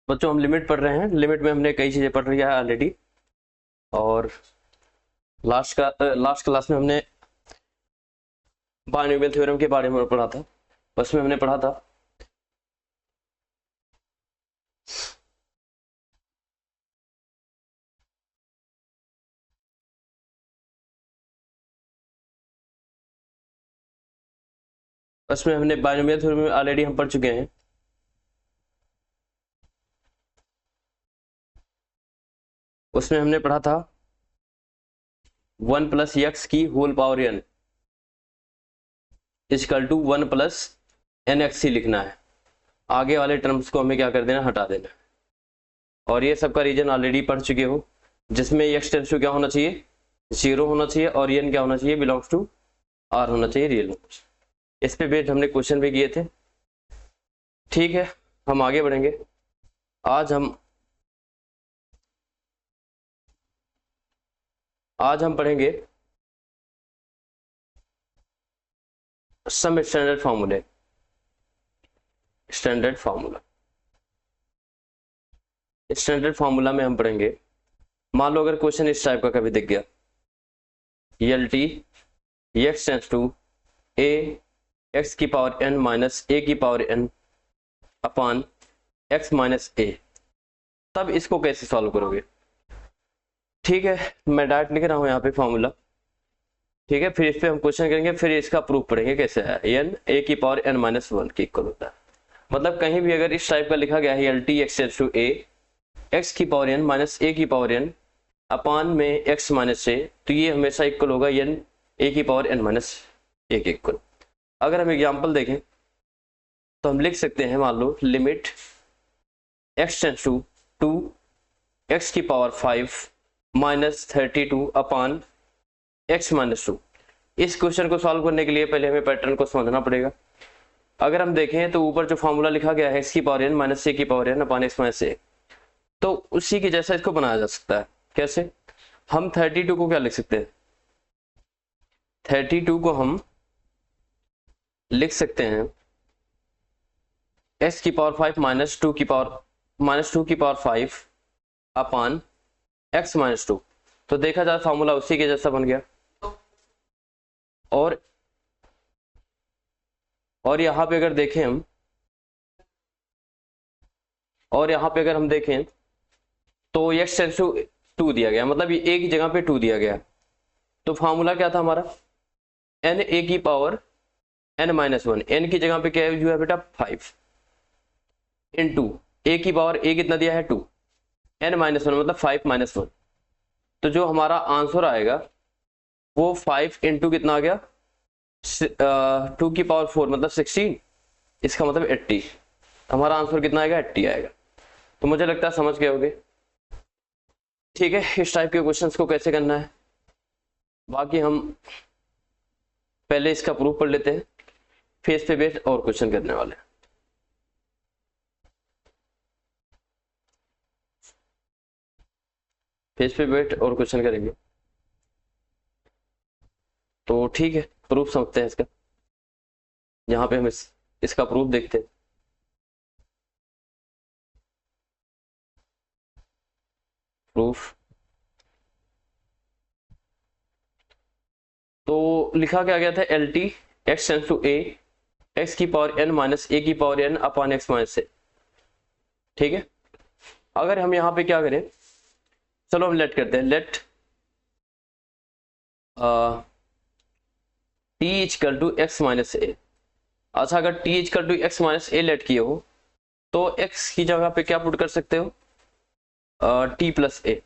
बच्चों हम लिमिट पढ़ रहे हैं। लिमिट में हमने कई चीज़ें पढ़ लिया है ऑलरेडी, और लास्ट क्लास में हमने बायनोमियल थ्योरम के बारे में पढ़ा था। उसमें हमने पढ़ा था उसमें हमने बायनोमियल थ्योरम में ऑलरेडी हम पढ़ चुके हैं। उसमें हमने पढ़ा था 1 प्लस एक्स की whole power n equal to 1 plus N X ही लिखना है। आगे वाले टर्म्स को हमें क्या कर देना, हटा देना। और ये सबका रीजन ऑलरेडी पढ़ चुके हो, जिसमें एक्स टेंस टू क्या होना चाहिए, 0 होना चाहिए, और एन क्या होना चाहिए, बिलोंग्स टू आर होना चाहिए, रियल नंबर। इस पे बेस्ड हमने क्वेश्चन भी किए थे। ठीक है, हम आगे बढ़ेंगे। आज हम पढ़ेंगे सम स्टैंडर्ड फार्मूले। स्टैंडर्ड फार्मूला में हम पढ़ेंगे, मान लो अगर क्वेश्चन इस टाइप का कभी दिख गया, L T x tends to a x की पावर n माइनस ए की power n upon x minus a, तब इसको कैसे सॉल्व करोगे। ठीक है, मैं डायरेक्ट लिख रहा हूं यहाँ पे फॉर्मूला। ठीक है, फिर इस पे हम क्वेश्चन करेंगे, फिर इसका प्रूफ पढ़ेंगे कैसे है। n ए की पावर n माइनस 1 के इक्वल होता है। मतलब कहीं भी अगर इस टाइप का लिखा गया है L T x tends to a x की पावर n माइनस ए की पावर n अपान में एक्स माइनस ए, तो ये हमेशा इक्वल होगा n ए की पावर n माइनस ए के इक्वल। अगर हम एग्जाम्पल देखें तो हम लिख सकते हैं, मान लो limit x tends to 2 X की power 5 minus 32 upon x minus 2। इस क्वेश्चन को सॉल्व करने के लिए पहले हमें पैटर्न को समझना पड़ेगा। अगर हम देखें तो ऊपर जो फॉर्मूला लिखा गया है एक्स की पावर n माइनस ए की power n upon x minus ए, तो उसी के जैसा इसको बनाया जा सकता है। कैसे, हम 32 को क्या लिख सकते हैं, 32 को हम लिख सकते हैं एक्स की पावर 5 माइनस 2 की पावर 5 अपान एक्स माइनस 2। तो देखा जाए फॉर्मूला उसी के जैसा बन गया। और यहां पे अगर देखें हम, और यहां पे अगर हम देखें तो एक्स टेंस टू 2 दिया गया, मतलब ये ए की जगह पे 2 दिया गया। तो फॉर्मूला क्या था हमारा, एन ए की पावर n माइनस 1, एन की जगह पे क्या यूज हुआ है बेटा 5 इंटू ए की पावर ए कितना दिया है 2, n माइनस 1 मतलब 5 माइनस 1। तो जो हमारा आंसर आएगा वो 5 इंटू कितना आ गया 2 की पावर 4 मतलब 16, इसका मतलब 80। हमारा आंसर कितना आएगा, 80 आएगा। तो मुझे लगता है समझ गए होगे। ठीक है, इस टाइप के क्वेश्चंस को कैसे करना है, बाकी हम पहले इसका प्रूफ पढ़ लेते हैं, फेस पे बेस्ड और क्वेश्चन करने वाले हैं। फेस पे बेस्ड और क्वेश्चन करेंगे। तो ठीक है, प्रूफ समझते हैं इसका। यहाँ पे हम इसका प्रूफ देखते हैं। प्रूफ तो लिखा क्या गया था, L T x tends to a x की पावर n माइनस ए की power n upon x minus a. ठीक है, अगर हम यहाँ पे क्या करें, चलो हम लेट करते हैं, let T equal to X minus A. अच्छा, अगर T equal to X minus A let किए हो तो x की जगह पे क्या पुट कर सकते हो, टी प्लस ए।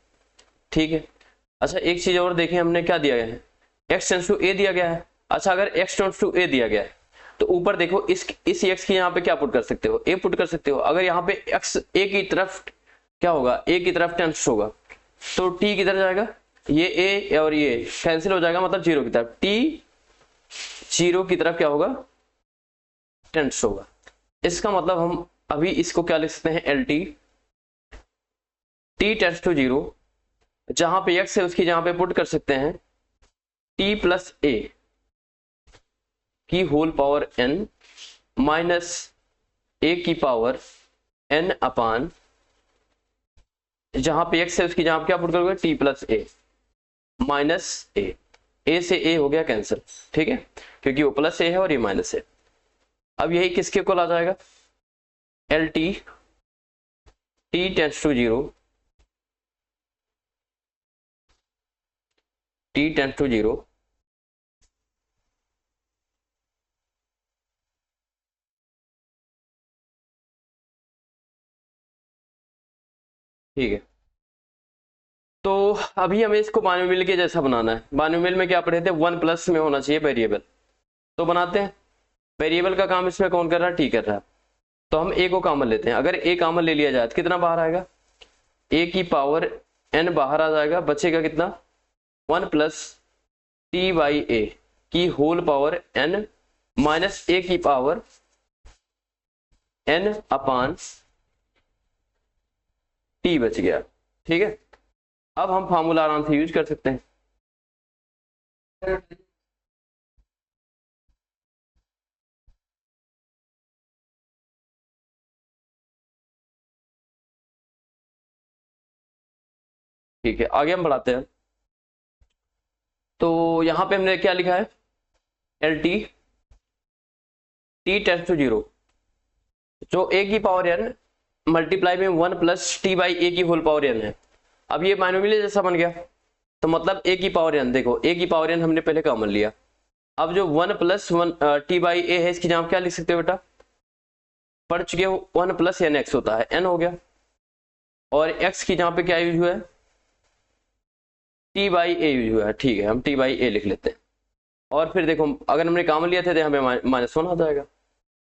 ठीक है, अच्छा एक चीज और देखें, हमने क्या दिया गया है, x टेंस टू ए दिया गया है। अच्छा, अगर x टेंस टू ए दिया गया है तो ऊपर देखो इस x की यहाँ पे क्या पुट कर सकते हो, a पुट कर सकते हो। अगर यहाँ पे x a की तरफ क्या होगा, a की तरफ टेंस होगा, तो t किधर जाएगा, ये a और ये कैंसिल हो जाएगा, मतलब 0 की तरफ, t 0 की तरफ क्या होगा, टेंस होगा। इसका मतलब हम अभी इसको क्या लिख सकते हैं, L T t tends to 0, जहां पे x है उसकी जहां पे पुट कर सकते हैं t प्लस ए की whole power n minus a की पावर n अपान जहां पे एक्स है उसकी जहां क्या पुट करोगे, टी प्लस ए माइनस ए से ए हो गया कैंसिल, ठीक है, क्योंकि वो प्लस ए है और ये माइनस है। अब यही किसके इक्वल आ जाएगा, L T t tends to zero, t tends to zero, ठीक है। तो अभी हमें इसको बाइनोमियल के जैसा बनाना है। बाइनोमियल में क्या पढ़े थे, वन प्लस में होना चाहिए वेरिएबल, तो बनाते हैं। वेरिएबल का काम इसमें कौन कर रहा है, टी कर रहा है, तो हम ए को कॉमन लेते हैं। अगर ए कॉमन ले लिया जाए तो कितना बाहर आएगा, ए की पावर एन बाहर आ जाएगा, बचेगा कितना, one plus t by a की whole power N minus a की पावर एन अपान टी बच गया, ठीक है। अब हम फार्मूला आराम से यूज कर सकते हैं। ठीक है, आगे हम बढ़ाते हैं। तो यहां पे हमने क्या लिखा है, L T t tends to zero, जो ए की पावर एन मल्टीप्लाई में one plus t by a की होल पावर एन है। अब ये बाइनोमियल जैसा बन गया, तो मतलब ए की पावर एन, देखो ए की पावर एन हमने पहले कॉमन लिया। अब जो one plus one T by A है, इसकी जगह क्या लिख सकते हो बेटा, पढ़ चुके हो, वन प्लस एन एक्स होता है, एन हो गया, और एक्स की जगह पे क्या यूज हुआ है, टी बाई ए यूज हुआ है, ठीक है, हम टी बाई ए लिख लेते हैं। और फिर देखो अगर हमने कॉमन लिया था तो हमें माइनस वन आ जाएगा,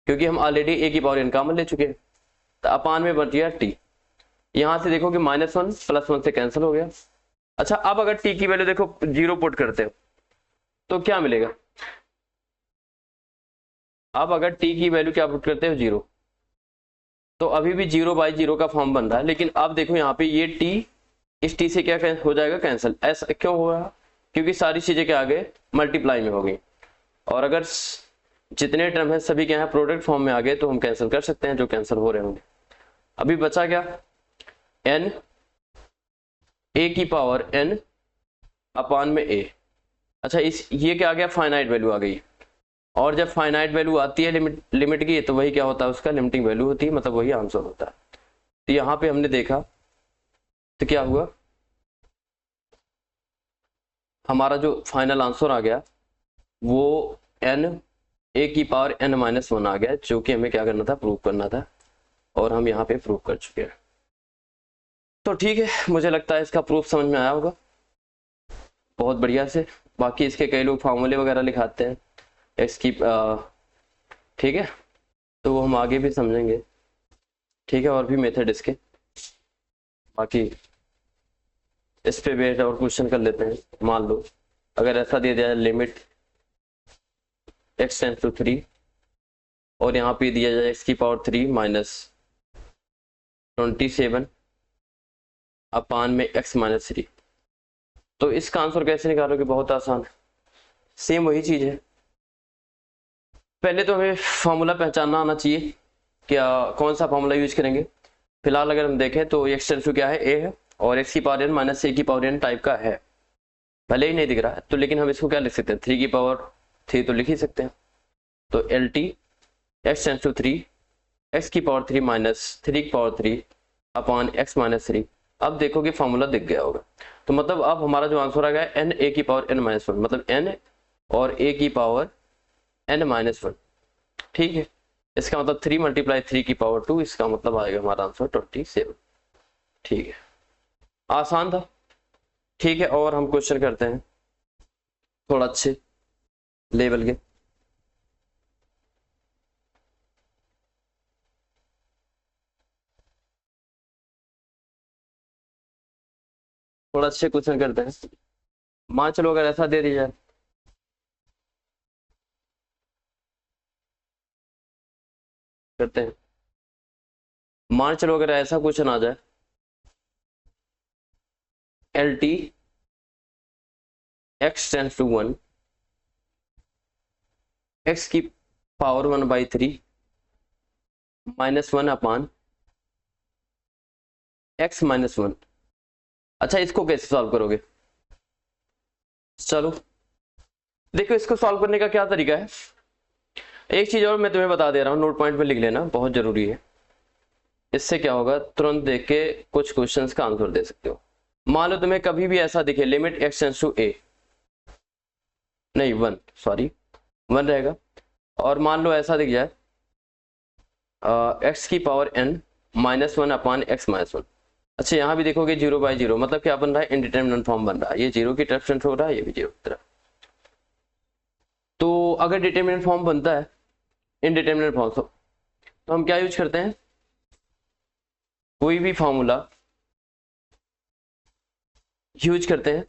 क्योंकि हम ऑलरेडी ए की पावर एन कॉमन ले चुके हैं, तो अपान में बच गया टी। यहां से देखो कि माइनस वन प्लस वन से कैंसिल हो गया। अच्छा, अब अगर टी की वैल्यू देखो जीरो पुट करते हो तो क्या मिलेगा, अब अगर टी की वैल्यू क्या पुट करते हो, जीरो, तो अभी भी जीरो बाई जीरो का फॉर्म बन रहा है। लेकिन अब देखो यहाँ पे ये टी इस टी से क्या हो जाएगा, कैंसिल। ऐसा क्यों हो रहा, क्योंकि सारी चीजें क्या आ गए, मल्टीप्लाई में हो गई। और अगर जितने टर्म है सभी क्या है प्रोडक्ट फॉर्म में आ गए, तो हम कैंसिल कर सकते हैं, जो कैंसिल हो रहे होंगे। अभी बचा क्या, एन ए की पावर एन अपान में ए। अच्छा, इस ये क्या आ गया, फाइनाइट वैल्यू आ गई। और जब फाइनाइट वैल्यू आती है लिमिट की, तो वही क्या होता है, उसका लिमिटिंग वैल्यू होती है, मतलब वही आंसर होता है। तो यहाँ पे हमने देखा तो क्या हुआ, हमारा जो फाइनल आंसर आ गया वो एन ए की पावर एन माइनस वन आ गया, जो कि हमें क्या करना था, प्रूव करना था, और हम यहाँ पे प्रूव कर चुके हैं। तो ठीक है, मुझे लगता है इसका प्रूफ समझ में आया होगा बहुत बढ़िया से। बाकी इसके कई लोग फार्मूले वगैरह लिखाते हैं इसकी, ठीक है, तो वो हम आगे भी समझेंगे, ठीक है, और भी मेथड इसके। बाकी इस पे बेस्ड और क्वेश्चन कर लेते हैं। मान लो अगर ऐसा दे दिया जाए, लिमिट एक्स टेंस टू 3, और यहाँ पे दिया जाए एक्स की पावर 3 माइनस 27 अपान में एक्स माइनस 3, तो इसका आंसर कैसे निकालोगे, बहुत आसान है, सेम वही चीज है। पहले तो हमें फॉर्मूला पहचानना आना चाहिए, क्या कौन सा फॉर्मूला यूज करेंगे। फिलहाल अगर हम देखें तो एक्स टेंस टू क्या है, ए है, और एक्स की पावर एन माइनस ए की पावर एन टाइप का है, भले ही नहीं दिख रहा है तो, लेकिन हम इसको क्या लिख सकते हैं, 3 की पावर 3 तो लिख ही सकते हैं। तो L T x tends to 3 x की पावर 3 माइनस 3 की पावर 3 अपॉन एक्स माइनस 3। अब देखो कि फॉर्मूला दिख गया होगा, तो मतलब अब हमारा जो आंसर आ गया एन ए की पावर एन माइनस वन, मतलब एन और ए की पावर एन माइनस वन, ठीक है। इसका मतलब 3 मल्टीप्लाई 3 की पावर 2, इसका मतलब आएगा हमारा आंसर 27, ठीक है, आसान था, ठीक है। और हम क्वेश्चन करते हैं थोड़ा अच्छे लेवल के। थोड़ा अच्छे क्वेश्चन करते हैं। मान चलो अगर ऐसा दे दिया जाए, करते हैं, मान चलो अगर ऐसा क्वेश्चन आ जाए, L T x tends to 1 x की power 1/3 minus 1 upon x minus 1, अच्छा इसको कैसे सॉल्व करोगे? चलो देखो, इसको सॉल्व करने का क्या तरीका है। एक चीज और मैं तुम्हें बता दे रहा हूँ, नोट पॉइंट में लिख लेना, बहुत जरूरी है। इससे क्या होगा, तुरंत देख के कुछ क्वेश्चंस का आंसर दे सकते हो। मान लो तुम्हें कभी भी ऐसा दिखे limit x tends to a, नहीं 1, सॉरी 1 रहेगा, और मान लो ऐसा दिख जाए x की पावर n -1 अपान x -1। अच्छा यहाँ भी देखोगे 0/0, मतलब क्या बन रहा है, इनडिटरमिनेट फॉर्म बन रहा है, ये 0 की तरफ सेंट हो रहा है, ये भी 0 की तरफ। तो अगर डिटरमिनेट फॉर्म बनता है इनडिटरमिनेट फॉर्म, तो हम क्या यूज करते हैं, कोई भी फॉर्मूला यूज करते हैं,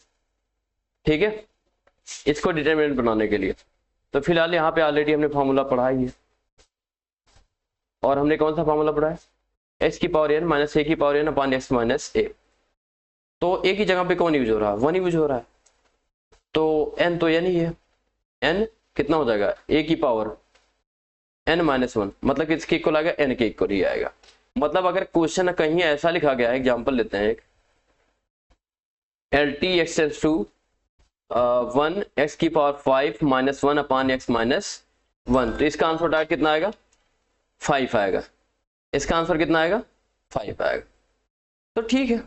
ठीक है, इसको डिटरमिनेंट बनाने के लिए। तो फिलहाल यहाँ पे ऑलरेडी हमने फॉर्मूला पढ़ा ही है, और हमने कौन सा फॉर्मूला पढ़ा है, x की पावर n माइनस a की power n upon x minus a। तो a की जगह पे कौन यूज हो रहा है, 1 यूज हो रहा है, तो n तो n ही है, n कितना हो जाएगा, a की पावर n -1, मतलब कि इसके इक्वल आएगा, n के इक्वल ही आएगा। मतलब अगर क्वेश्चन कहीं ऐसा लिखा गया है, एग्जाम्पल लेते हैं एक, L T x tends to 1 x की पावर 5 -1 अपान x -1, तो इसका आंसर डायरेक्ट कितना आएगा, 5 आएगा। इसका आंसर कितना आएगा, 5 आएगा। तो ठीक है,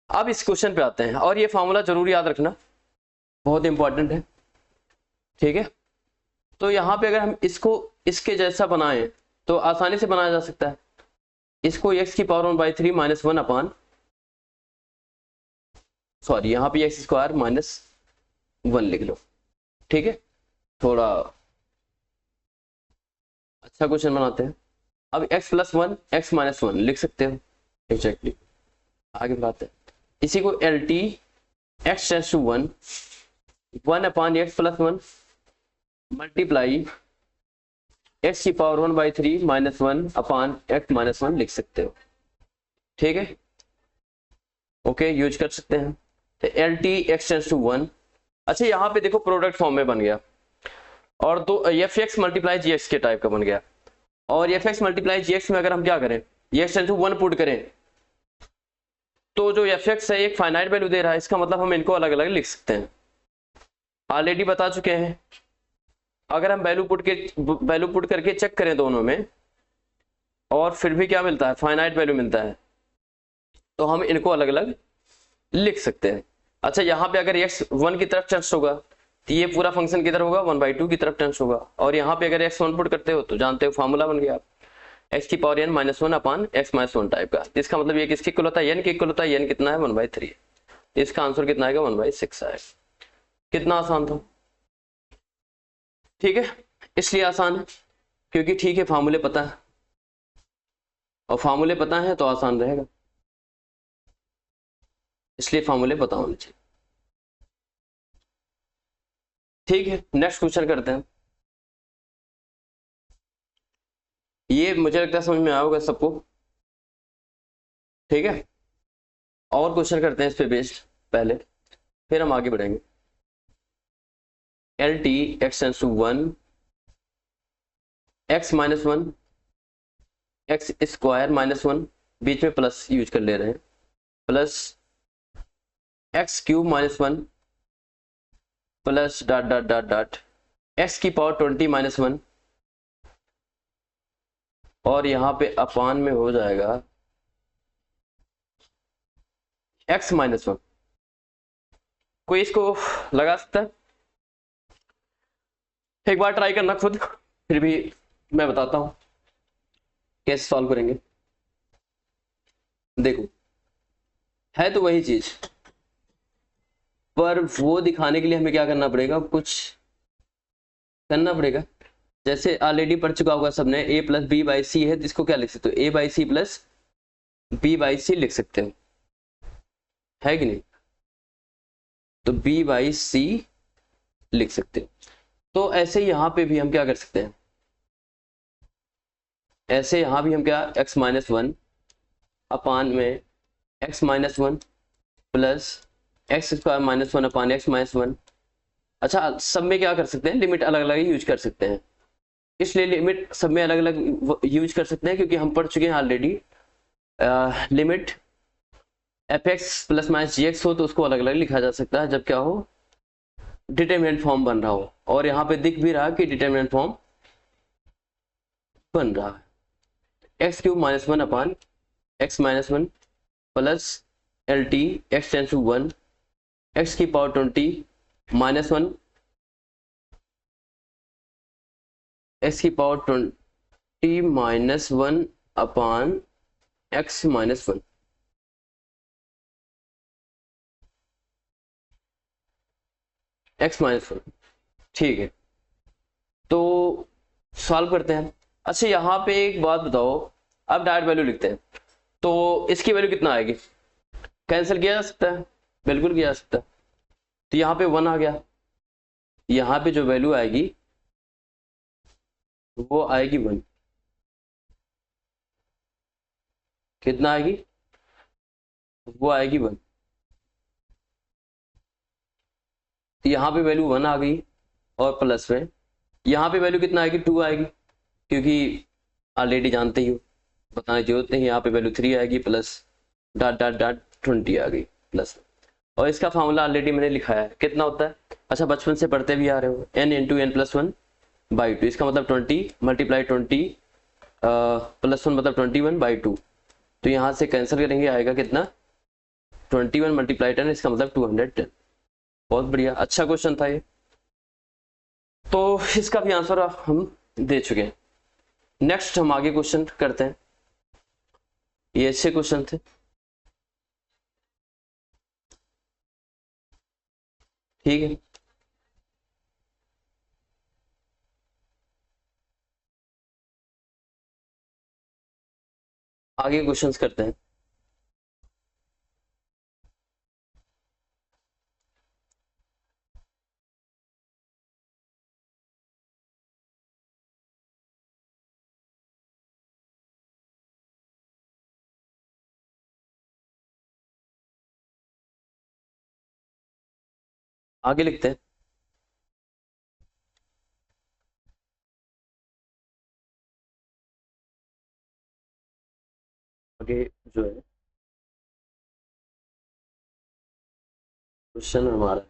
अब इस क्वेश्चन पे आते हैं, और ये फॉर्मूला जरूर याद रखना, बहुत इंपॉर्टेंट है, ठीक है। तो यहाँ पे अगर हम इसको इसके जैसा बनाएं तो आसानी से बनाया जा सकता है। इसको x की पावर 1/3 -1 अपान, सॉरी यहाँ पे x स्क्वायर -1 लिख लो, ठीक है। थोड़ा अच्छा क्वेश्चन बनाते हैं। अब x + 1 x -1 लिख सकते हो एग्जैक्टली। आगे बढ़ाते हैं, इसी को L T x tends to 1 upon x + 1 multiply x की पावर 1/3 -1 अपान x -1 लिख सकते हो, ठीक है। ओके, यूज कर सकते हैं। तो L T x tends to 1, अच्छा यहाँ पे देखो प्रोडक्ट फॉर्म में बन गया, और तो एफ एक्स मल्टीप्लाई जी एक्स के टाइप का बन गया। और एफ एक्स मल्टीप्लाई जी एक्स में अगर हम क्या करें, एक्स टेंड्स टू 1 पुट करें, तो जो एफ एक्स है एक फाइनाइट वैल्यू दे रहा है, इसका मतलब हम इनको अलग अलग लिख सकते हैं। ऑलरेडी बता चुके हैं, अगर हम वैल्यू पुट करके चेक करें दोनों में, और फिर भी क्या मिलता है, फाइनाइट वैल्यू मिलता है, तो हम इनको अलग अलग लिख सकते हैं। अच्छा यहाँ पे अगर x 1 की तरफ टेंड्स होगा, तो ये पूरा फंक्शन किधर होगा, 1/2 की तरफ टेंड्स होगा। और यहाँ पे अगर x 1 पुट करते हो तो जानते हो फॉर्मूला बन गया x की power n -1 upon x -1 type का। इसका मतलब ये किसके इक्वल होता है, n के इक्वल होता है। n कितना है, 1/3। इसका आंसर कितना आएगा, 1/6 आएगा। कितना आसान था, ठीक है। इसलिए आसान है क्योंकि ठीक है फॉर्मूले पता है, और फॉर्मूले पता है तो आसान रहेगा, इसलिए फॉर्मूले पता होने चाहिए, ठीक है। नेक्स्ट क्वेश्चन करते हैं। ये मुझे लगता है समझ में आया होगा सबको, ठीक है। और क्वेश्चन करते हैं इस पे बेस्ड पहले, फिर हम आगे बढ़ेंगे। L T x tends to 1 x -1 x square -1, बीच में प्लस यूज कर ले रहे हैं, plus x³ -1 plus dot dot dot dot x की पावर 20 -1, और यहां पे अपान में हो जाएगा x -1। कोई इसको लगा सकता है, एक बार ट्राई करना खुद, फिर भी मैं बताता हूं कैसे सॉल्व करेंगे। देखो है तो वही चीज, पर वो दिखाने के लिए हमें क्या करना पड़ेगा, कुछ करना पड़ेगा। जैसे ऑलरेडी पढ़ चुका होगा सबने, a + b/c है, तो इसको क्या लिख सकते हो, a/c + b/c लिख सकते हो, है कि नहीं। तो b/c लिख सकते हो। तो ऐसे यहां पे भी हम क्या कर सकते हैं, ऐसे यहां भी हम क्या, x -1 अपान में x -1 plus x² -1 upon x -1। अच्छा सब में क्या कर सकते हैं, लिमिट अलग अलग यूज कर सकते हैं, इसलिए लिमिट सब में अलग अलग यूज कर सकते हैं, क्योंकि हम पढ़ चुके हैं already limit F X plus minus G X हो तो उसको अलग अलग लिखा जा सकता है जब क्या हो, डिटरमिनेंट फॉर्म बन रहा हो। और यहाँ पे दिख भी रहा कि डिटरमिनेंट फॉर्म बन रहा है। X cube minus one upon x minus one plus L T x tends to one x की पावर 20 माइनस वन एक्स की power 20 minus one upon x minus one. X minus one, ठीक है। तो solve करते हैं। अच्छा यहाँ पे एक बात बताओ, अब डायरेक्ट वैल्यू लिखते हैं तो इसकी वैल्यू कितना आएगी? कैंसिल किया जा सकता है, बिल्कुल किया जा सकता है। तो यहाँ पे वन आ गया, यहाँ पे जो वैल्यू आएगी वो आएगी वन। कितना आएगी? वो आएगी वन। यहाँ पे वैल्यू वन आ गई और प्लस में यहाँ पे वैल्यू कितना आएगी? टू आएगी, क्योंकि ऑलरेडी जानते ही हो, बताने की जरूरत नहीं। यहाँ पे वैल्यू थ्री आएगी प्लस डॉट डॉट डॉट 20 आ गई प्लस। और इसका फॉर्मूला ऑलरेडी मैंने लिखाया है, कितना होता है? अच्छा बचपन से पढ़ते भी आ रहे हो, n into N plus one by two. इसका मतलब 20 मल्टीप्लाई 20 प्लस वन मतलब 21 बाई टू। तो यहाँ से कैंसिल करेंगे, आएगा कितना? 21 मल्टीप्लाई 10, इसका मतलब 210। बहुत बढ़िया, अच्छा क्वेश्चन था ये। तो इसका भी आंसर हम दे चुके हैं। नेक्स्ट हम आगे क्वेश्चन करते हैं। ये अच्छे क्वेश्चन थे, ठीक है। आगे क्वेश्चंस करते हैं। आगे लिखते हैं। आगे जो है क्वेश्चन हमारा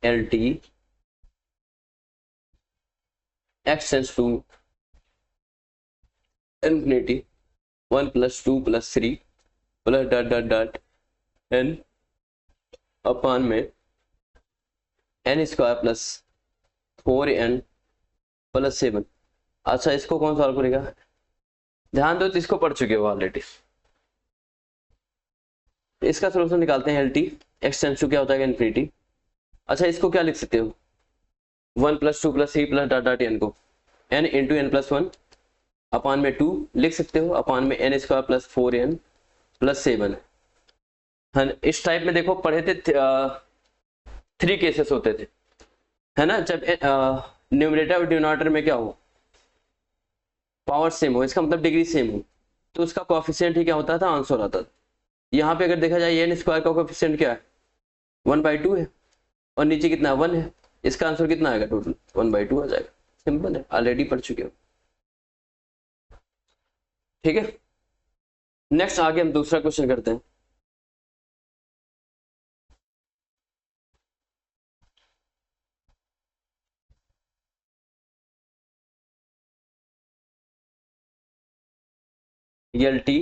L T x tends to infinity one plus two plus three plus dot dot dot N upon में N square plus 4n plus 7। अच्छा इसको कौन सॉल्व करेगा? ध्यान दो, तो इसको पढ़ चुके हो ऑलरेडी। इसका सोल्यूशन निकालते हैं। L T x tends to क्या होता है? इन्फिनिटी। अच्छा इसको क्या लिख सकते हो? One plus two plus three plus dot dot N को N into N plus one upon में टू लिख सकते हो, अपान में N square plus 4n plus 7 है। इस टाइप में देखो पढ़े थे, थ्री केसेस होते थे, है ना। जब न्यूमरेटर और डिनोमिनेटर में क्या हो, पावर सेम हो, इसका मतलब डिग्री सेम हो, तो उसका कोएफिशिएंट ही क्या होता था? आंसर आता था। यहाँ पे अगर देखा जाए एन स्क्वायर का कोएफिशिएंट क्या है? 1/2 है, और नीचे कितना? 1 है। इसका आंसर कितना आएगा? टोटल 1/2 आ जाएगा। सिंपल है, ऑलरेडी पढ़ चुके हो, ठीक है। नेक्स्ट आगे हम दूसरा क्वेश्चन करते हैं। L T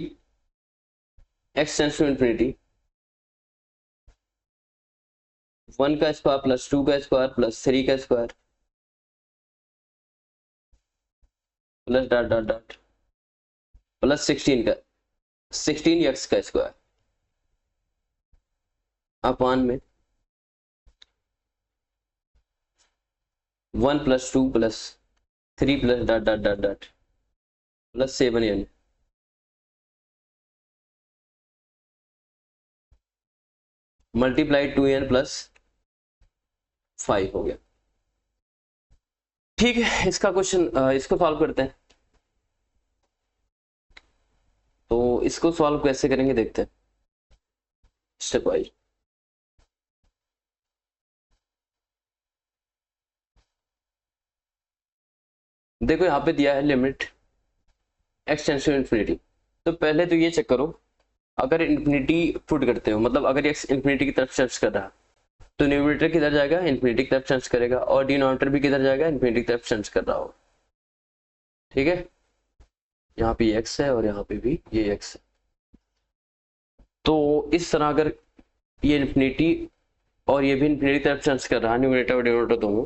x tends to infinity one का स्क्वायर प्लस टू का स्क्वायर प्लस थ्री का square plus dot dot dot plus 16 का 16 एक्स का स्क्वायर अपान में one plus two plus three plus dot dot dot dot plus 7n multiply 2n plus 5 हो गया, ठीक है। इसका क्वेश्चन इसको सॉल्व करते हैं। तो इसको सॉल्व कैसे करेंगे देखते हैं स्टेप वाइज। देखो यहाँ पे दिया है limit x tends to infinity. तो पहले तो ये चेक करो अगर इन्फिनिटी पुट करते हो, मतलब अगर x इन्फिनिटी की तरफ सेंस कर रहा है तो न्यूमरेटर किधर जाएगा, इन्फिनिटी की तरफ सेंस करेगा, और डिनोमिनेटर भी किधर जाएगा, इन्फिनिटी की तरफ सेंस कर रहा होगा। ठीक है, यहाँ पे x है और यहाँ पे भी ये x है। तो इस तरह अगर ये इन्फिनिटी और ये भी इन्फिनिटी की तरफ सेंस कर रहा है, न्यूमरेटर और डिनोमिनेटर दोनों,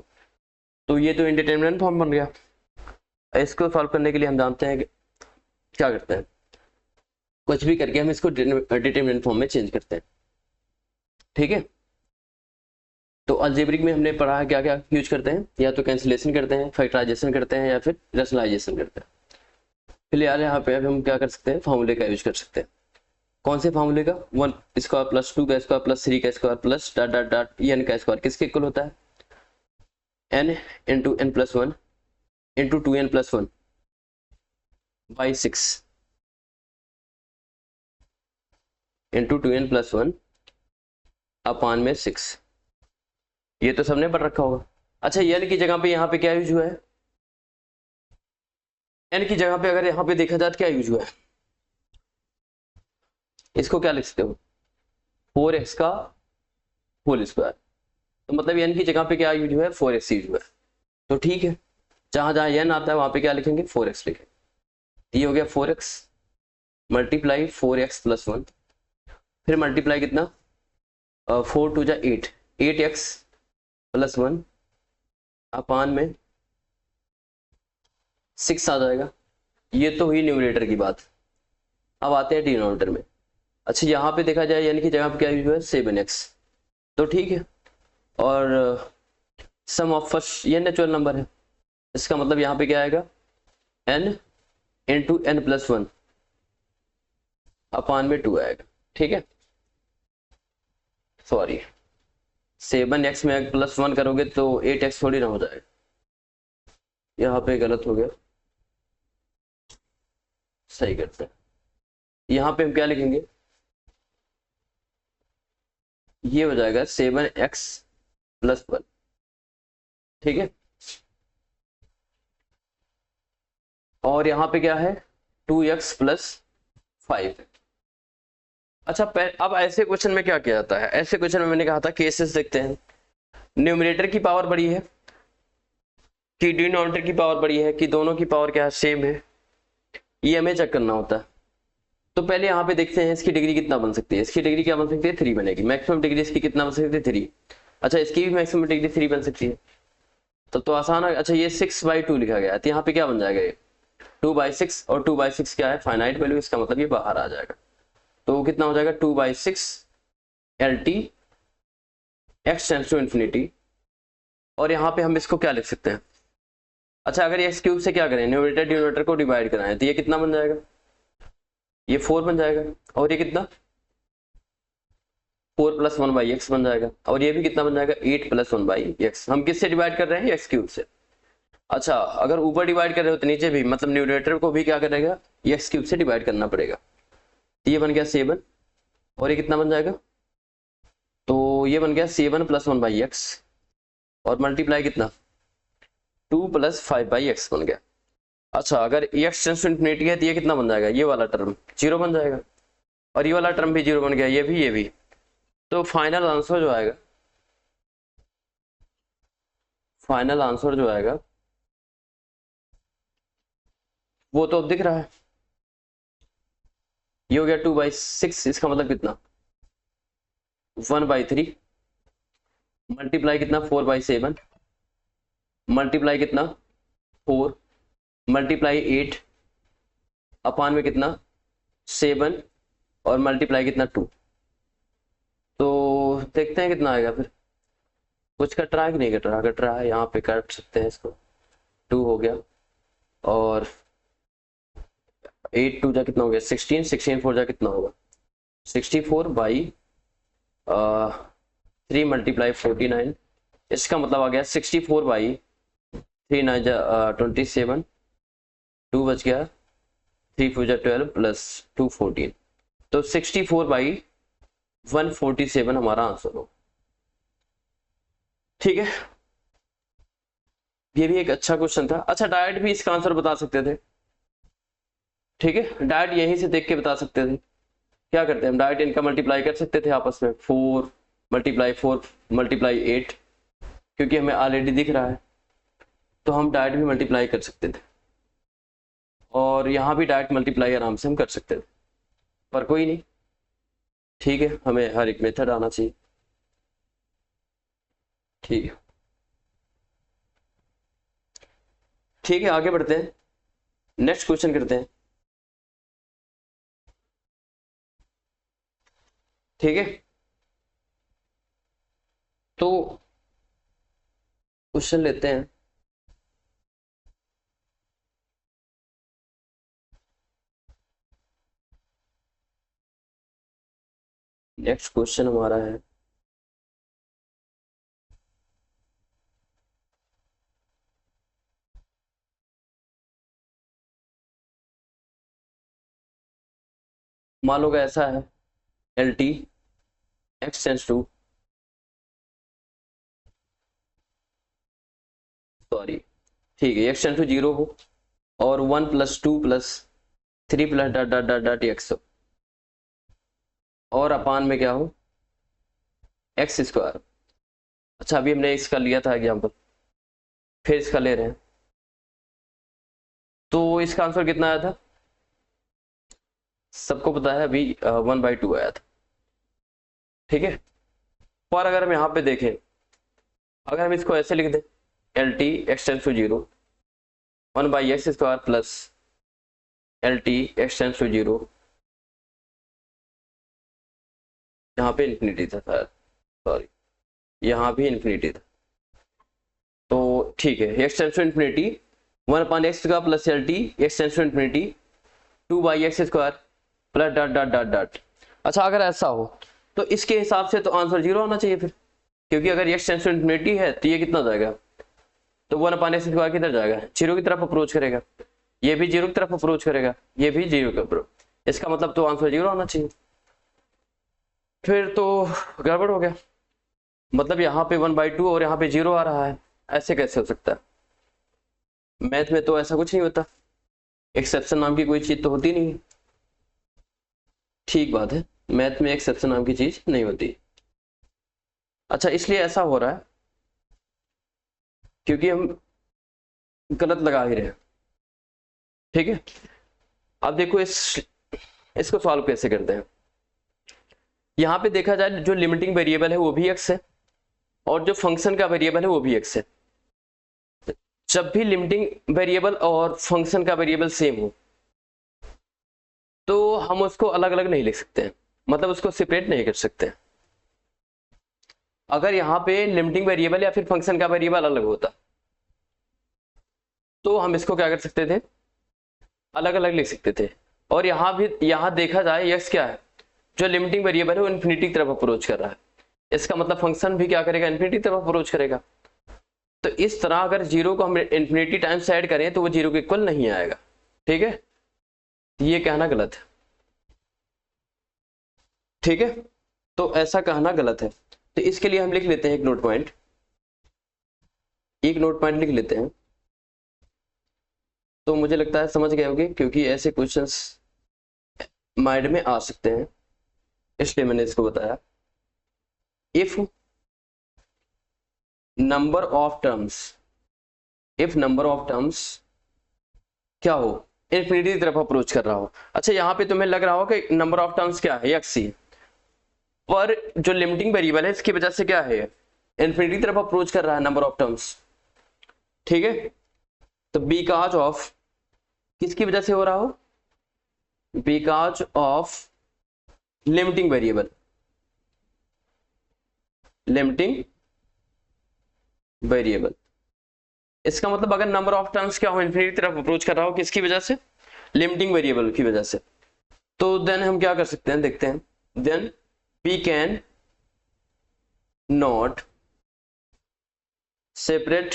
तो ये तो इंडिटरमिनेट फॉर्म बन गया। इसको सॉल्व करने के लिए हम जानते हैं कि क्या करते हैं, कुछ भी करके हम इसको डिटरमिनेंट फॉर्म में चेंज करते हैं। ठीक है, तो अलजेब्रिक में हमने पढ़ा है क्या क्या यूज करते हैं, या तो कैंसिलेशन करते हैं, फैक्टराइजेशन करते हैं, या फिर रैशनलाइजेशन करते हैं। फिलहाल यहाँ पे अब हम क्या कर सकते हैं, फार्मूले का यूज कर सकते हैं। कौन से फार्मूले का, 1 स्क्वायर प्लस 2 का स्क्वायर प्लस 3 का square plus dot dot dot n का स्क्वायर किसके इक्वल होता है, n into n plus 1 into 2n plus 1 by 6 into 2n plus 1 upon में 6। ये तो सबने पढ़ रखा होगा। अच्छा, n की जगह पे यहाँ पे क्या यूज हुआ है, n की जगह पे अगर यहाँ पे देखा जाए तो क्या यूज हुआ है, इसको क्या लिख सकते हो, 4x का होल स्क्वायर। तो मतलब n की जगह पे क्या यूज हुआ है, 4x यूज हुआ है। तो ठीक है, जहां जहां n आता है वहां पे क्या लिखेंगे, 4x लिखेंगे। ये हो गया 4x मल्टीप्लाई 4x प्लस 1, फिर मल्टीप्लाई कितना 4 टू जा 8, 8x प्लस 1 अपान में 6 आ जाएगा। ये तो हुई न्यूमरेटर की बात। अब आते हैं डिनोमिनेटर में। अच्छा, यहाँ पे देखा जाए n की जगह पे क्या यूज हुआ है, 7x। तो ठीक है, और सम ऑफ फर्स्ट ये नेचुरल नंबर है, इसका मतलब यहाँ पे क्या आएगा, n into n plus 1 upon में 2 आएगा। ठीक है, सॉरी 7x में प्लस 1 करोगे तो 8x थोड़ी ना हो जाएगा, यहाँ पे गलत हो गया, सही करते हैं। यहाँ पे हम क्या लिखेंगे, ये हो जाएगा 7x प्लस 1। ठीक है, और यहाँ पे क्या है, 2x प्लस 5। अच्छा, अब ऐसे क्वेश्चन में क्या किया जाता है, ऐसे क्वेश्चन में मैंने कहा था केसेस देखते हैं, न्यूमरेटर की पावर बड़ी है कि डिनोमिनेटर की पावर बड़ी है, कि दोनों की पावर क्या है, सेम है, ये हमें चेक करना होता है। तो पहले यहाँ पे देखते हैं इसकी डिग्री कितना बन सकती है। इसकी डिग्री क्या बन सकती है, 3 बनेगी। मैक्सिमम डिग्री इसकी कितना बन सकती है, 3। अच्छा, इसकी भी मैक्सिमम डिग्री 3 बन सकती है, तो आसान है। अच्छा, ये 6/2 लिखा गया है, तो यहाँ पे क्या बन जाएगा, ये 2/6, और 2/6 क्या है, फाइनाइट वैल्यू, इसका मतलब ये बाहर आ जाएगा। तो कितना हो जाएगा, 2/6 LT x tends to infinity. और यहाँ पे हम इसको क्या लिख सकते हैं, अच्छा अगर ये x क्यूब से क्या करें, न्यूमरेटर डिनोमिनेटर को डिवाइड कराएं, तो ये कितना बन जाएगा, ये 4 बन जाएगा, और ये कितना 4 प्लस 1/x बन जाएगा, और ये भी कितना बन जाएगा, 8 प्लस 1/x। हम किससे डिवाइड कर रहे हैं, x क्यूब से। अच्छा, अगर ऊपर डिवाइड कर रहे हो तो नीचे भी, मतलब न्यूमरेटर को भी क्या करेगा, x क्यूब से डिवाइड करना पड़ेगा। ये बन गया 7, और ये कितना बन जाएगा, तो ये बन गया 7 प्लस 1/x, और मल्टीप्लाई कितना 2 प्लस 5/x बन गया। अच्छा, अगर x टेंड्स टू इन्फिनिटी है तो ये कितना बन जाएगा, ये वाला टर्म 0 बन जाएगा, और ये वाला टर्म भी 0 बन गया, ये भी। तो फाइनल आंसर जो आएगा, वो तो अब दिख रहा है, ये हो गया 2/6। इसका मतलब कितना 1/3 मल्टीप्लाई कितना 4/7 मल्टीप्लाई कितना 4 मल्टीप्लाई 8 अपान में कितना 7, और मल्टीप्लाई कितना 2। तो देखते हैं कितना आएगा। फिर कुछ कट रहा है कि नहीं कट रहा है, यहाँ पे काट सकते हैं इसको। 2 हो गया, और 8 2 जा कितना हो गया 16, 16 4 जा कितना होगा 64/3 मल्टीप्लाई 49। इसका मतलब आ गया 64/3 9 जा 27, 2 बच गया, 3 4 जा 12 प्लस 2 14। तो 64/147 हमारा आंसर हो। ठीक है, ये भी एक अच्छा क्वेश्चन था। अच्छा, डायरेक्ट भी इसका आंसर बता सकते थे। ठीक है, डायरेक्ट यहीं से देख के बता सकते थे क्या करते हैं हम, डायरेक्ट इनका मल्टीप्लाई कर सकते थे आपस में, 4 × 4 × 8, क्योंकि हमें ऑलरेडी दिख रहा है तो हम डायरेक्ट भी मल्टीप्लाई कर सकते थे, और यहाँ भी डायरेक्ट मल्टीप्लाई आराम से हम कर सकते थे, पर कोई नहीं, ठीक है, हमें हर एक मेथड आना चाहिए। ठीक है, ठीक है, आगे बढ़ते हैं, नेक्स्ट क्वेश्चन करते हैं। ठीक है, तो क्वेश्चन लेते हैं। नेक्स्ट क्वेश्चन हमारा है, मान लो ऐसा है, L T x tends to, sorry, ठीक है, एक्स टेंस टू 0 हो और 1 + 2 + 3 + dot dot dot dot x हो, और अपान में क्या हो, x²। अच्छा, अभी हमने इसका लिया था एग्जाम्पल, फिर इसका ले रहे हैं, तो इसका आंसर कितना आया था, सबको पता है, अभी 1/2 आया था। ठीक है, पर अगर हम यहाँ पे देखें, अगर हम इसको ऐसे लिख दें, L T x tends to 0 1/x² plus L T x tends to 0, यहाँ पे इन्फिनिटी था शायद, सॉरी, यहाँ भी इन्फिनिटी था, तो ठीक है, x tends to infinity 1/x² plus L T x tends to infinity 2/x² plus dot dot dot dot. अच्छा, अगर ऐसा हो तो इसके हिसाब से तो आंसर 0 होना चाहिए फिर, क्योंकि अगर एक्स टेंस टू इन्फिनिटी है तो ये कितना जाएगा, तो 1/x² किधर जाएगा, 0 की तरफ अप्रोच करेगा, ये भी 0 की तरफ अप्रोच करेगा, ये भी 0 की अप्रोच, इसका मतलब तो आंसर 0 होना चाहिए, फिर तो गड़बड़ हो गया, मतलब यहाँ पे 1/2 और यहाँ पे 0 आ रहा है, ऐसे कैसे हो सकता है, मैथ में तो ऐसा कुछ नहीं होता, एक्सेप्शन नाम की कोई चीज तो होती नहीं है। ठीक बात है, मैथ में एक्सेप्शन नाम की चीज नहीं होती। अच्छा, इसलिए ऐसा हो रहा है क्योंकि हम गलत लगा ही रहे हैं। ठीक है, अब देखो इसको सॉल्व कैसे करते हैं। यहाँ पे देखा जाए, जो लिमिटिंग वेरिएबल है वो भी x है, और जो फंक्शन का वेरिएबल है वो भी x है। जब भी लिमिटिंग वेरिएबल और फंक्शन का वेरिएबल सेम हो तो हम उसको अलग अलग नहीं लिख सकते हैं, मतलब उसको सेपरेट नहीं कर सकते। अगर यहाँ पे लिमिटिंग वेरिएबल या फिर फंक्शन का वेरिएबल अलग होता तो हम इसको क्या कर सकते थे, अलग अलग लिख सकते थे। और यहाँ भी, यहाँ देखा जाए x क्या है, जो लिमिटिंग वेरिएबल है वो इन्फिनिटी की तरफ अप्रोच कर रहा है, इसका मतलब फंक्शन भी क्या करेगा, इन्फिनिटी की तरफ अप्रोच करेगा। तो इस तरह अगर 0 को हम इन्फिनिटी टाइम्स ऐड करें तो वो 0 के इक्वल नहीं आएगा। ठीक है, ये कहना गलत है। ठीक है, तो ऐसा कहना गलत है, तो इसके लिए हम लिख लेते हैं एक नोट पॉइंट, लिख लेते हैं। तो मुझे लगता है समझ गए होंगे, क्योंकि ऐसे क्वेश्चंस माइंड में आ सकते हैं, इसलिए मैंने इसको बताया। इफ नंबर ऑफ टर्म्स क्या हो, इन्फिनिटी की तरफ अप्रोच कर रहा हो। अच्छा, यहाँ पे तुम्हें लग रहा हो कि नंबर ऑफ टर्म्स क्या है, x ही, पर जो लिमिटिंग वेरिएबल है इसकी वजह से क्या है, इन्फिनिटी की तरफ अप्रोच कर रहा है नंबर ऑफ टर्म्स। ठीक है, तो बिकॉज ऑफ, किसकी वजह से हो रहा हो, बिकॉज ऑफ लिमिटिंग वेरिएबल, इसका मतलब अगर नंबर ऑफ टर्म्स क्या हो, इन्फिनिटी की तरफ अप्रोच कर रहा हो, किसकी वजह से, लिमिटिंग वेरिएबल की वजह से। तो देन हम क्या कर सकते हैं, देखते हैं। Then we can not separate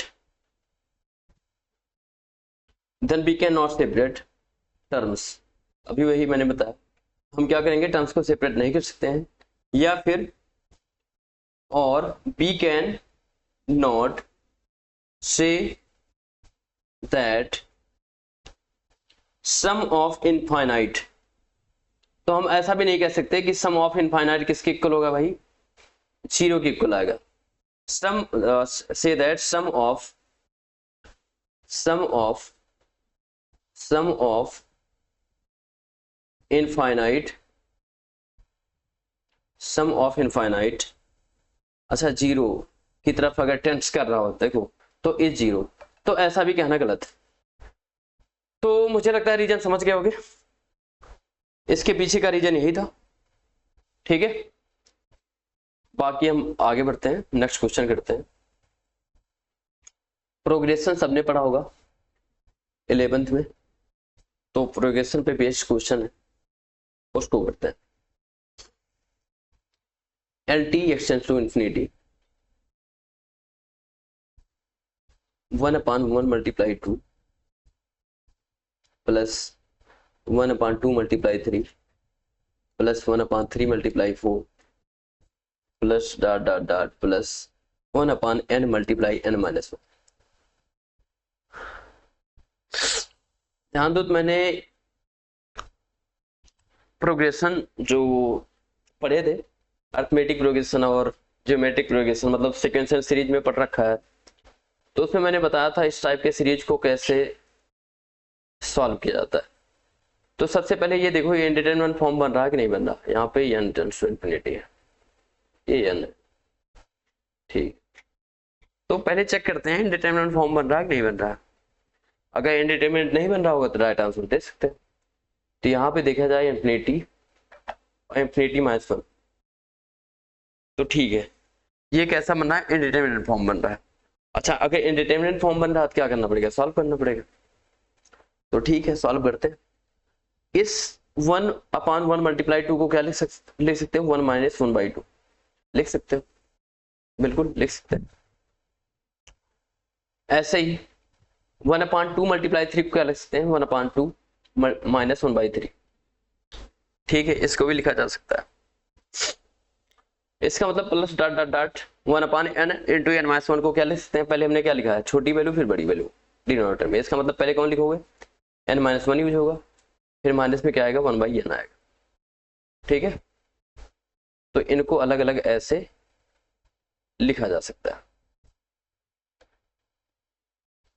terms. अभी वही मैंने बताया, हम क्या करेंगे, टर्म्स को सेपरेट नहीं कर सकते हैं, या फिर और we can not say that sum of infinite तो हम ऐसा भी नहीं कह सकते कि सम ऑफ इनफाइनाइट किसके इक्वल होगा भाई, 0 के इक्वल आएगा। सम से दैट सम ऑफ इनफाइनाइट अच्छा 0 की तरफ अगर टेंड्स कर रहा हो देखो तो इज 0, तो ऐसा भी कहना गलत है। तो मुझे लगता है रीजन समझ गए होगे, इसके पीछे का रीजन यही था। ठीक है, बाकी हम आगे बढ़ते हैं, नेक्स्ट क्वेश्चन करते हैं। प्रोग्रेशन सबने पढ़ा होगा 11th में, तो प्रोग्रेशन पे बेस्ड क्वेश्चन है, उसको करते हैं। LT x tends to infinity 1/1 multiply 2 plus 1/2 multiply 3 plus 1/3 multiply 4 plus dot dot dot plus 1/n multiply n minus 1। ध्यान दो, तो मैंने प्रोग्रेशन जो पढ़े थे, अर्थमेटिक प्रोग्रेशन और ज्योमेट्रिक प्रोग्रेशन, मतलब सीक्वेंशियल सीरीज में पढ़ रखा है, तो उसमें मैंने बताया था इस टाइप के सीरीज को कैसे सॉल्व किया जाता है। तो सबसे पहले ये देखो, ये इंडिटरमिनेट फॉर्म बन रहा है कि नहीं बन रहा, यहाँ पे n टेंड्स टू इंफिनिटी है, ये n है। ठीक, तो पहले चेक करते हैं इंडिटरमिनेट फॉर्म बन रहा है कि नहीं बन रहा है। अगर इंडिटरमिनेट नहीं बन रहा होगा तो राइट आंसर दे सकते हैं। तो यहाँ पे देखा जाए इंफिनिटी और इंफिनिटी माइनस 1, तो ठीक है, ये कैसा बन रहा है, इंडिटरमिनेट फॉर्म बन रहा है। अच्छा, अगर इंडिटरमिनेट फॉर्म बन रहा है तो क्या करना पड़ेगा, सॉल्व करना पड़ेगा। तो ठीक है, सॉल्व करते हैं। इस 1/1 मल्टीप्लाई 2 को क्या लिख सकते हो, 1 माइनस 1/2 लिख सकते हो, बिल्कुल लिख सकते हैं। ऐसे ही 1/2 मल्टीप्लाई 3 को क्या लिख सकते हैं, 1/2 माइनस 1/3। ठीक है, इसको भी लिखा जा सकता है। इसका मतलब plus dot dot dot 1/n into n minus 1 को क्या लिख सकते हैं, पहले हमने क्या लिखा है, छोटी वैल्यू फिर बड़ी वैल्यू डिनोमिनेटर में। इसका मतलब पहले कौन लिखोगे, n माइनस 1 यूज होगा, फिर माइनस में क्या आएगा, 1/n आएगा। ठीक है, तो इनको अलग अलग ऐसे लिखा जा सकता है,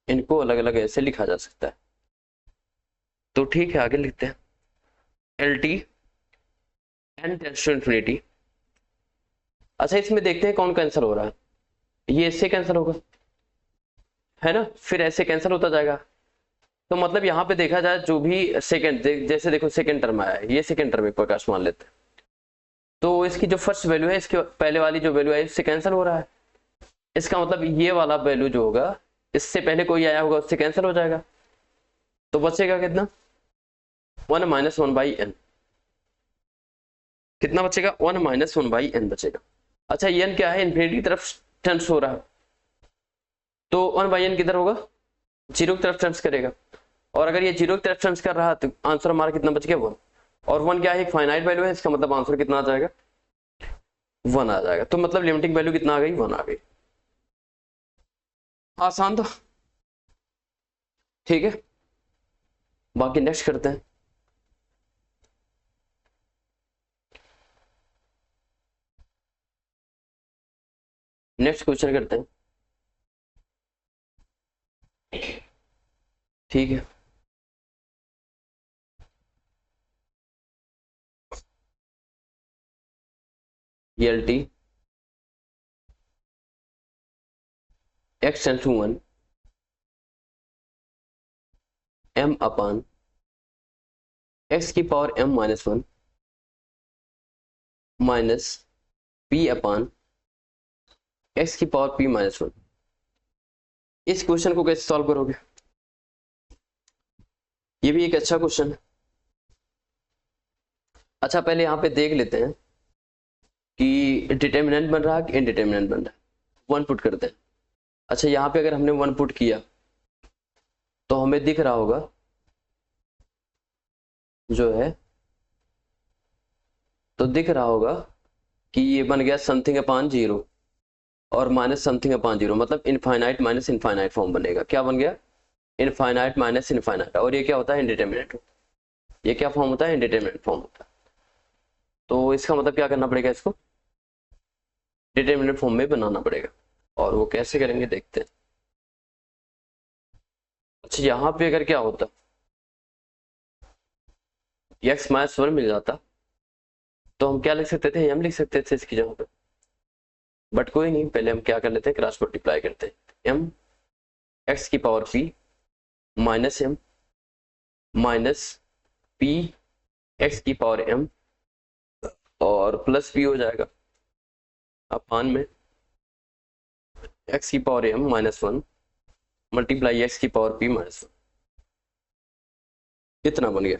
इनको अलग अलग ऐसे लिखा जा सकता है। तो ठीक है, आगे लिखते हैं। LT n tends to infinity. अच्छा, इसमें देखते हैं कौन कैंसिल हो रहा है, ये इससे कैंसिल होगा, है ना, फिर ऐसे कैंसिल होता जाएगा। तो मतलब यहाँ पे देखा जाए जो भी सेकंड, जैसे देखो सेकंड टर्म आया है, ये सेकंड टर्म एक प्रकाश मान लेते हैं, तो इसकी जो फर्स्ट वैल्यू है, इसके पहले वाली जो वैल्यू है, इससे कैंसिल हो रहा है। इसका मतलब ये वाला वैल्यू जो होगा, इससे पहले कोई आया होगा, उससे कैंसिल हो जाएगा। तो बचेगा कितना, 1 माइनस 1/n। कितना बचेगा, 1 माइनस 1/n बचेगा। अच्छा, ये n क्या है, इन्फिनिटी की तरफ टेंड्स हो रहा है, तो 1/n किधर होगा, 0 की तरफ टेंड्स करेगा। और अगर ये 0 की तरफ टेंड्स कर रहा है तो आंसर हमारा कितना बच गया, 1। और 1 क्या है, एक फाइनाइट वैल्यू है, इसका मतलब आंसर कितना आ जाएगा, 1 आ जाएगा। तो मतलब लिमिटिंग वैल्यू कितना आ गई, 1 आ गई। आसान था। ठीक है, बाकी नेक्स्ट करते हैं। नेक्स्ट क्वेश्चन करते हैं। ठीक है, LT x tends to 1 m/x की power m minus 1 minus p/x की पावर p माइनस 1। इस क्वेश्चन को कैसे सॉल्व करोगे, ये भी एक अच्छा क्वेश्चन है। अच्छा, पहले यहाँ पे देख लेते हैं कि डिटर्मिनेंट बन रहा है कि इनडिटर्मिनेंट बन रहा है। 1 पुट करते हैं। अच्छा, यहाँ पे अगर हमने 1 पुट किया तो हमें दिख रहा होगा जो है, तो दिख रहा होगा कि ये बन गया समथिंग अपॉन 0 और माइनस समथिंग अपॉन 0, मतलब इनफाइनाइट माइनस इनफाइनाइट फॉर्म बनेगा। क्या बन गया, इनफाइनाइट माइनस इनफाइनाइट। और ये क्या होता है, इंडिटरमिनेट। ये क्या फॉर्म होता है, इंडिटरमिनेट फॉर्म होता है। तो इसका मतलब क्या करना पड़ेगा, इसको डिटरमिनेंट फॉर्म में बनाना पड़ेगा। और वो कैसे करेंगे देखते हैं। अच्छा यहाँ पे अगर क्या होता, x माइनस 1 मिल जाता तो हम क्या लिख सकते थे, m लिख सकते थे इसकी जगह पे। बट कोई नहीं, पहले हम क्या कर लेते हैं, क्रॉस मल्टीप्लाई करते हैं। m x की power p minus m minus p x की पावर m और प्लस p हो जाएगा अपान में x की power m minus 1 multiply x की पावर p माइनस 1। इतना बन गया।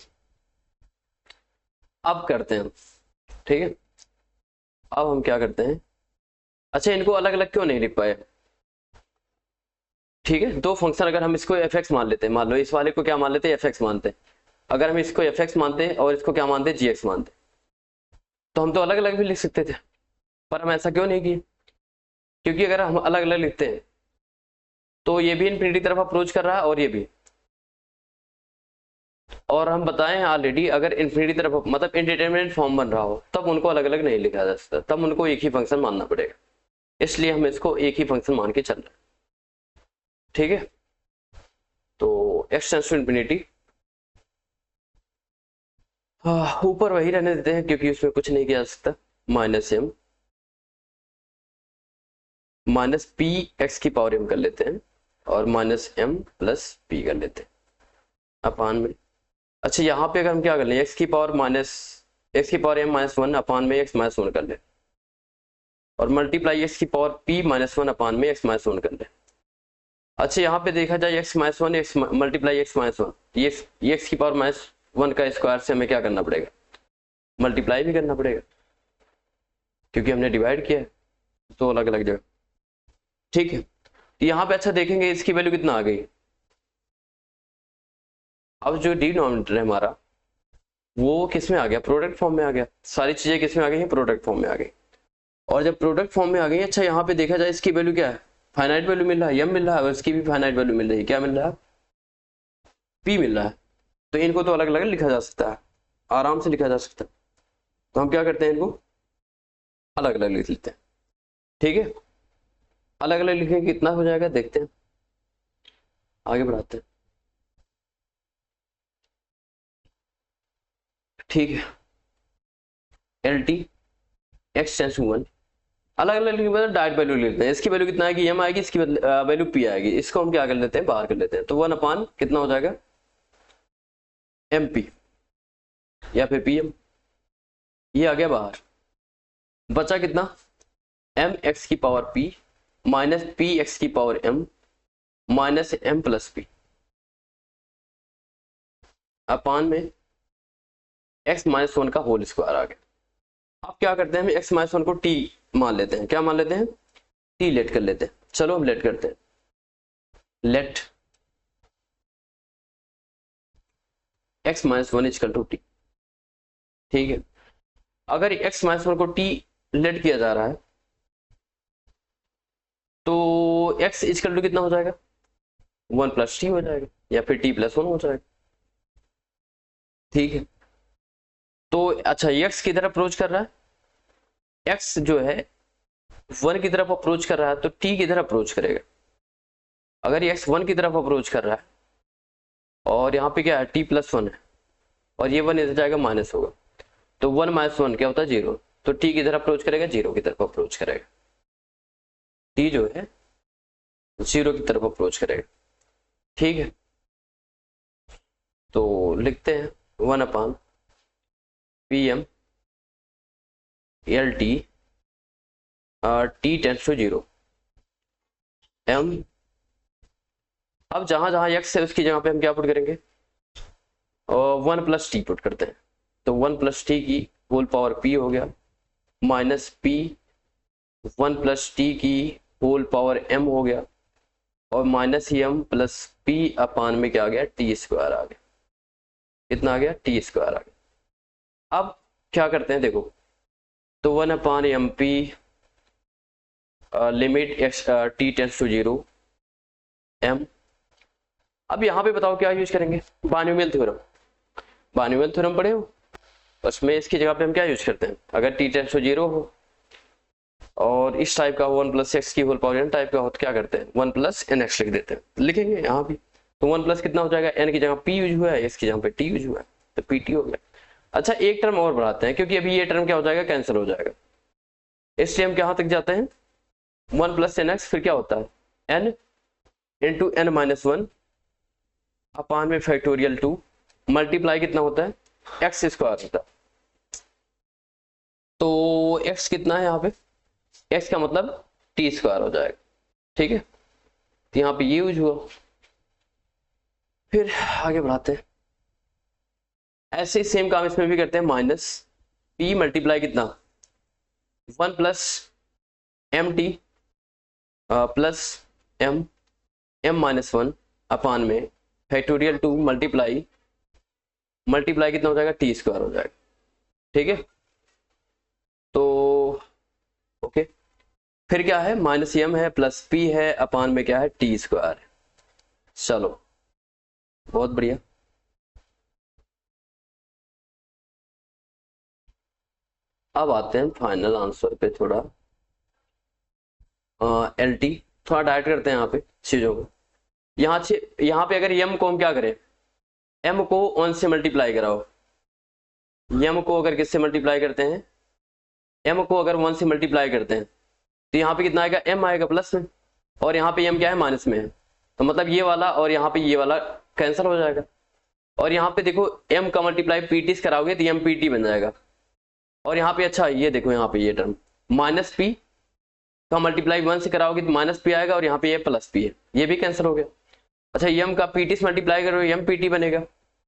अब करते हैं हम, ठीक है। अब हम क्या करते हैं, अच्छा इनको अलग अलग क्यों नहीं लिख पाए, ठीक है। दो फंक्शन अगर हम इसको एफ एक्स मान लेते हैं, मान लो इस वाले को क्या मान लेते हैं, एफ एक्स मानते हैं। अगर हम इसको एफ एक्स मानते हैं और इसको क्या मानते हैं, जी एक्स मानते हैं, तो हम तो अलग अलग भी लिख सकते थे, पर हम ऐसा क्यों नहीं किए, क्योंकि अगर हम अलग अलग लिखते हैं तो ये भी इनफिनिटी तरफ अप्रोच कर रहा है और ये भी। और हम बताएं ऑलरेडी, अगर इनफिनिटी तरफ मतलब इंडिटरमिनेट फॉर्म बन रहा हो तब उनको अलग अलग नहीं लिखा जा सकता, तब उनको एक ही फंक्शन मानना पड़ेगा। इसलिए हम इसको एक ही फंक्शन मान के चल रहे हैं, ठीक है। तो एक्स टेंड्स टू इनफिनिटी, ऊपर वही रहने देते हैं क्योंकि उसमें कुछ नहीं किया जा सकता। Minus m minus P x की पावर m कर लेते हैं और माइनस m प्लस p कर लेते हैं अपान में। अच्छा यहाँ पे अगर हम क्या कर लें, x की पावर m माइनस 1 अपान में x माइनस 1 कर लें और मल्टीप्लाई x की पावर p माइनस 1 अपान में x माइनस 1 कर लें। अच्छा यहाँ पे देखा जाए x minus 1 x multiply x minus 1, ये x की पावर माइनस 1 का स्क्वायर से हमें क्या करना पड़ेगा, मल्टीप्लाई भी करना पड़ेगा क्योंकि हमने डिवाइड किया है तो अलग अलग जगह, ठीक है। तो यहाँ पे अच्छा देखेंगे इसकी वैल्यू कितना आ गई। अब जो डिनोमिनेटर है हमारा वो किस में आ गया, प्रोडक्ट फॉर्म में आ गया। सारी चीजें किस में आ गई, प्रोडक्ट फॉर्म में आ गई। और जब प्रोडक्ट फॉर्म में आ गई, अच्छा यहाँ पे देखा जाए इसकी वैल्यू क्या है, फाइनाइट वैल्यू मिल रहा है, m मिल रहा है और इसकी भी फाइनाइट वैल्यू मिल रही है, क्या मिल रहा है, p मिल रहा है। तो इनको तो अलग अलग लिखा जा सकता है, आराम से लिखा जा सकता है। तो हम क्या करते हैं, इनको अलग अलग लिख लेते हैं, ठीक है। अलग अलग लिखेंगे कितना हो जाएगा देखते हैं, आगे बढ़ाते हैं, ठीक है। L T x tends to 1, अलग अलग लिखने मतलब डायरेक्ट वैल्यू लेते हैं। इसकी वैल्यू कितना आएगी, m आएगी, इसकी वैल्यू p आएगी। इसको हम क्या कर लेते हैं, बाहर कर लेते हैं। तो 1 अपान कितना हो जाएगा, mp या फिर pm, ये आ गया बाहर। बचा कितना, m x की power p minus p x की power m minus m plus p अपान में x माइनस 1 का होल स्क्वायर आ गया। अब क्या करते हैं, हम x माइनस 1 को t मान लेते हैं, क्या मान लेते हैं, t लेट कर लेते हैं। चलो हम लेट करते हैं, let x minus 1 equal to t, ठीक है। अगर x माइनस 1 को t लेट किया जा रहा है तो x इक्वल टू कितना हो जाएगा, 1 प्लस t हो जाएगा या फिर t प्लस 1 हो जाएगा, ठीक है। तो अच्छा x किधर अप्रोच कर रहा है, x जो है 1 की तरफ अप्रोच कर रहा है तो t किधर अप्रोच करेगा। अगर ये x 1 की तरफ अप्रोच कर रहा है और यहाँ पे क्या है, t प्लस 1 है और ये 1 इधर जाएगा माइनस होगा, तो 1 माइनस 1 क्या होता है 0। तो t किधर अप्रोच करेगा, 0 की तरफ अप्रोच करेगा, t जो है 0 की तरफ अप्रोच करेगा, ठीक है। तो लिखते हैं 1 upon pm L T t tends to 0 m। अब जहां जहां x है उसकी जगह पे हम क्या पुट करेंगे, 1 प्लस टी पुट करते हैं। तो 1 प्लस टी की होल पावर p हो गया माइनस p 1 प्लस टी की होल पावर m हो गया और माइनस m प्लस p अपान में क्या आ गया, टी स्क्वायर आ गया। कितना आ गया, टी स्क्वायर आ गया। अब क्या करते हैं देखो, तो 1 upon M P limit x T tends to 0 m। अब यहाँ पे बताओ क्या यूज करेंगे, बाइनोमियल थ्योरम। बाइनोमियल थ्योरम पढ़े हो, उसमें इसकी जगह पे हम क्या यूज करते हैं, अगर टी टेंड्स टू 0 हो और इस टाइप का 1 प्लस एक्स की होल पावर एन टाइप का हो तो क्या करते हैं 1 प्लस एन एक्स लिख देते हैं, लिखेंगे यहाँ भी। तो 1 प्लस कितना हो जाएगा, एन की जगह पी यूज हुआ है, एस की जगह पे टी यूज हुआ है, तो पी टी हो गया। अच्छा एक टर्म और बढ़ाते हैं क्योंकि अभी ये टर्म क्या हो जाएगा, कैंसिल हो जाएगा, इसलिए हम कहाँ तक जाते हैं 1 प्लस एन एक्स, फिर क्या होता है N into N minus 1 upon में फैक्टोरियल 2 मल्टीप्लाई कितना होता है एक्स स्क्वायर होता है। तो एक्स कितना है यहाँ पे, एक्स का मतलब टी स्क्वायर हो जाएगा, ठीक है। तो यहाँ पे ये यूज हुआ, फिर आगे बढ़ाते हैं, ऐसे ही सेम काम इसमें भी करते हैं, माइनस पी मल्टीप्लाई कितना 1 plus m t plus m m minus 1 upon में फैक्टोरियल 2 मल्टीप्लाई कितना हो जाएगा टी स्क्वायर हो जाएगा, ठीक है। तो ओके, फिर क्या है माइनस एम है प्लस पी है अपान में क्या है टी स्क्वायर है। चलो बहुत बढ़िया। अब आते हैं फाइनल आंसर पे, थोड़ा एल टी थोड़ा डायरेक्ट करते हैं यहाँ पे चीजों को। यहाँ पे अगर एम को हम क्या करें, एम को 1 से मल्टीप्लाई कराओ, एम को अगर किससे मल्टीप्लाई करते हैं, एम को अगर 1 से मल्टीप्लाई करते हैं तो यहाँ पे कितना आएगा एम आएगा प्लस में, और यहाँ पे एम क्या है माइनस में है, तो मतलब ये वाला और यहाँ पे ये वाला कैंसिल हो जाएगा। और यहाँ पे देखो एम का मल्टीप्लाई पी से कराओगे तो एम पी टी बन जाएगा, और यहाँ पे अच्छा ये देखो यहाँ पे ये टर्म माइनस पी का मल्टीप्लाई 1 से कराओगे तो माइनस पी आएगा, और यहाँ पे ये प्लस पी है, ये भी कैंसिल हो गया। अच्छा एम का पी से मल्टीप्लाई करोगे एम पी टी बनेगा,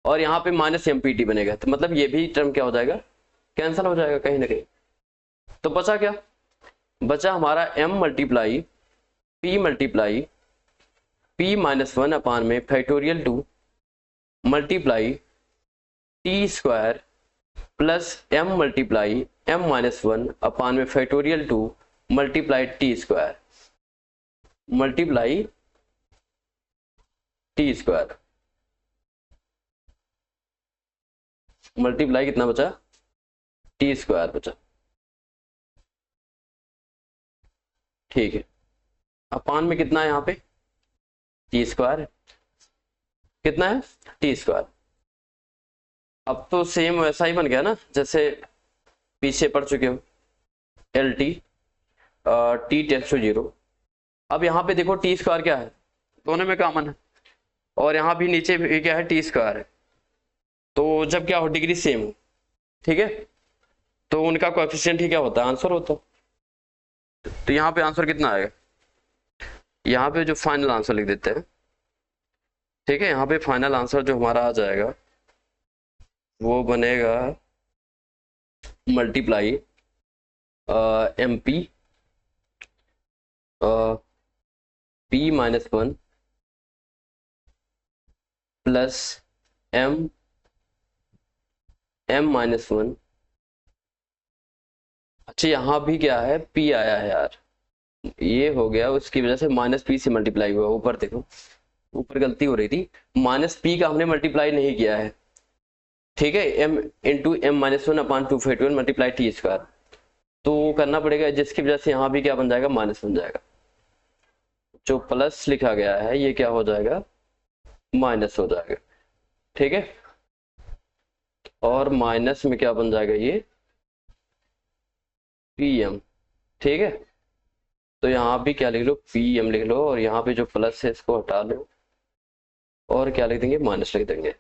और यहाँ पे माइनस एम पी टी बनेगा, तो मतलब ये भी टर्म क्या हो जाएगा कैंसिल हो जाएगा कहीं ना कहीं। तो बचा क्या, बचा हमारा m multiply p minus 1 upon में factorial 2 multiply T square plus m multiply m minus 1 upon में factorial 2 multiply T square multiply कितना बचा टी स्क्वायर बचा, ठीक है। अपान में कितना है यहाँ पे टी स्क्वायर, कितना है टी स्क्वायर। अब तो सेम वैसा ही बन गया ना जैसे पीछे पढ़ चुके हो, L T t tends to 0। अब यहाँ पे देखो टी स्क्वायर क्या है, दोनों में कॉमन है, और यहाँ भी नीचे भी क्या है टी स्क्वायर है, तो जब क्या हो डिग्री सेम हो, ठीक है, तो उनका कोएफिशिएंट ही क्या होता है आंसर होता है। तो यहाँ पे आंसर कितना आएगा, यहाँ पे जो फाइनल आंसर लिख देते हैं, ठीक है। यहाँ पे फाइनल आंसर जो हमारा आ जाएगा वो बनेगा multiply m p minus 1 plus m minus 1। अच्छा यहाँ भी क्या है पी आया है यार, ये हो गया उसकी वजह से माइनस पी से मल्टीप्लाई हुआ, ऊपर देखो ऊपर गलती हो रही थी, माइनस पी का हमने मल्टीप्लाई नहीं किया है, ठीक है। m इंटू एम माइनस 1 अपान 2 फैक्टोरियल मल्टीप्लाई टी स्क्वायर, तो करना पड़ेगा, जिसकी वजह से यहाँ भी क्या बन जाएगा माइनस बन जाएगा, जो प्लस लिखा गया है ये क्या हो जाएगा माइनस हो जाएगा, ठीक है। और माइनस में क्या बन जाएगा ये पी एम, ठीक है। तो यहाँ भी क्या लिख लो पी एम लिख लो, और यहाँ पे जो प्लस है इसको हटा लो, और क्या लिख देंगे माइनस लिख देंगे,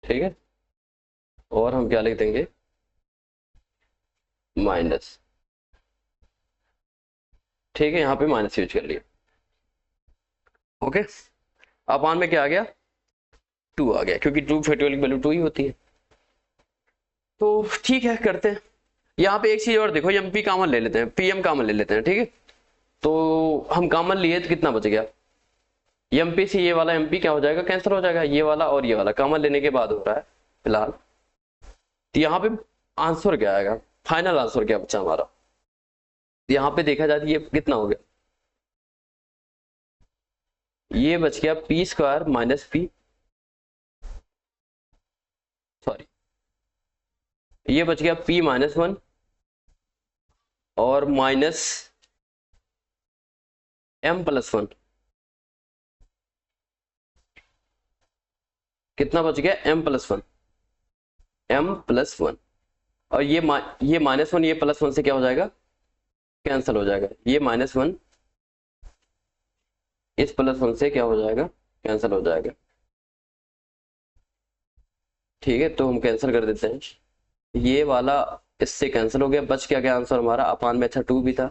ठीक है। और हम क्या लिख देंगे माइनस, ठीक है, यहाँ पे माइनस यूज कर लिया, ओके। अपान में क्या आ गया 2 आ गया, क्योंकि 2 फैक्टोरियल की वैल्यू 2 ही होती है। तो ठीक है करते हैं, यहाँ पे एक चीज और देखो एम पी कॉमन ले लेते हैं, पी एम कॉमन ले लेते हैं, ठीक है। तो हम कॉमन लिए तो कितना बच गया, एम पी से ये वाला एम पी क्या हो जाएगा कैंसिल हो जाएगा, ये वाला और ये वाला कॉमन लेने के बाद हो रहा है फिलहाल। तो यहाँ पे आंसर क्या आएगा, फाइनल आंसर क्या बचा हमारा, यहाँ पे देखा जाए ये कितना हो गया, ये बच गया P square minus P, sorry ये बच गया p माइनस वन और माइनस m प्लस वन। कितना बच गया? m plus one, m plus one. और ये माइनस वन ये प्लस वन से क्या हो जाएगा? कैंसिल हो जाएगा। ये माइनस वन इस प्लस वन से क्या हो जाएगा? कैंसिल हो जाएगा। ठीक है, तो हम कैंसिल कर देते हैं। ये वाला इससे कैंसिल हो गया, बच क्या आंसर हमारा? अपान में, अच्छा 2 भी था,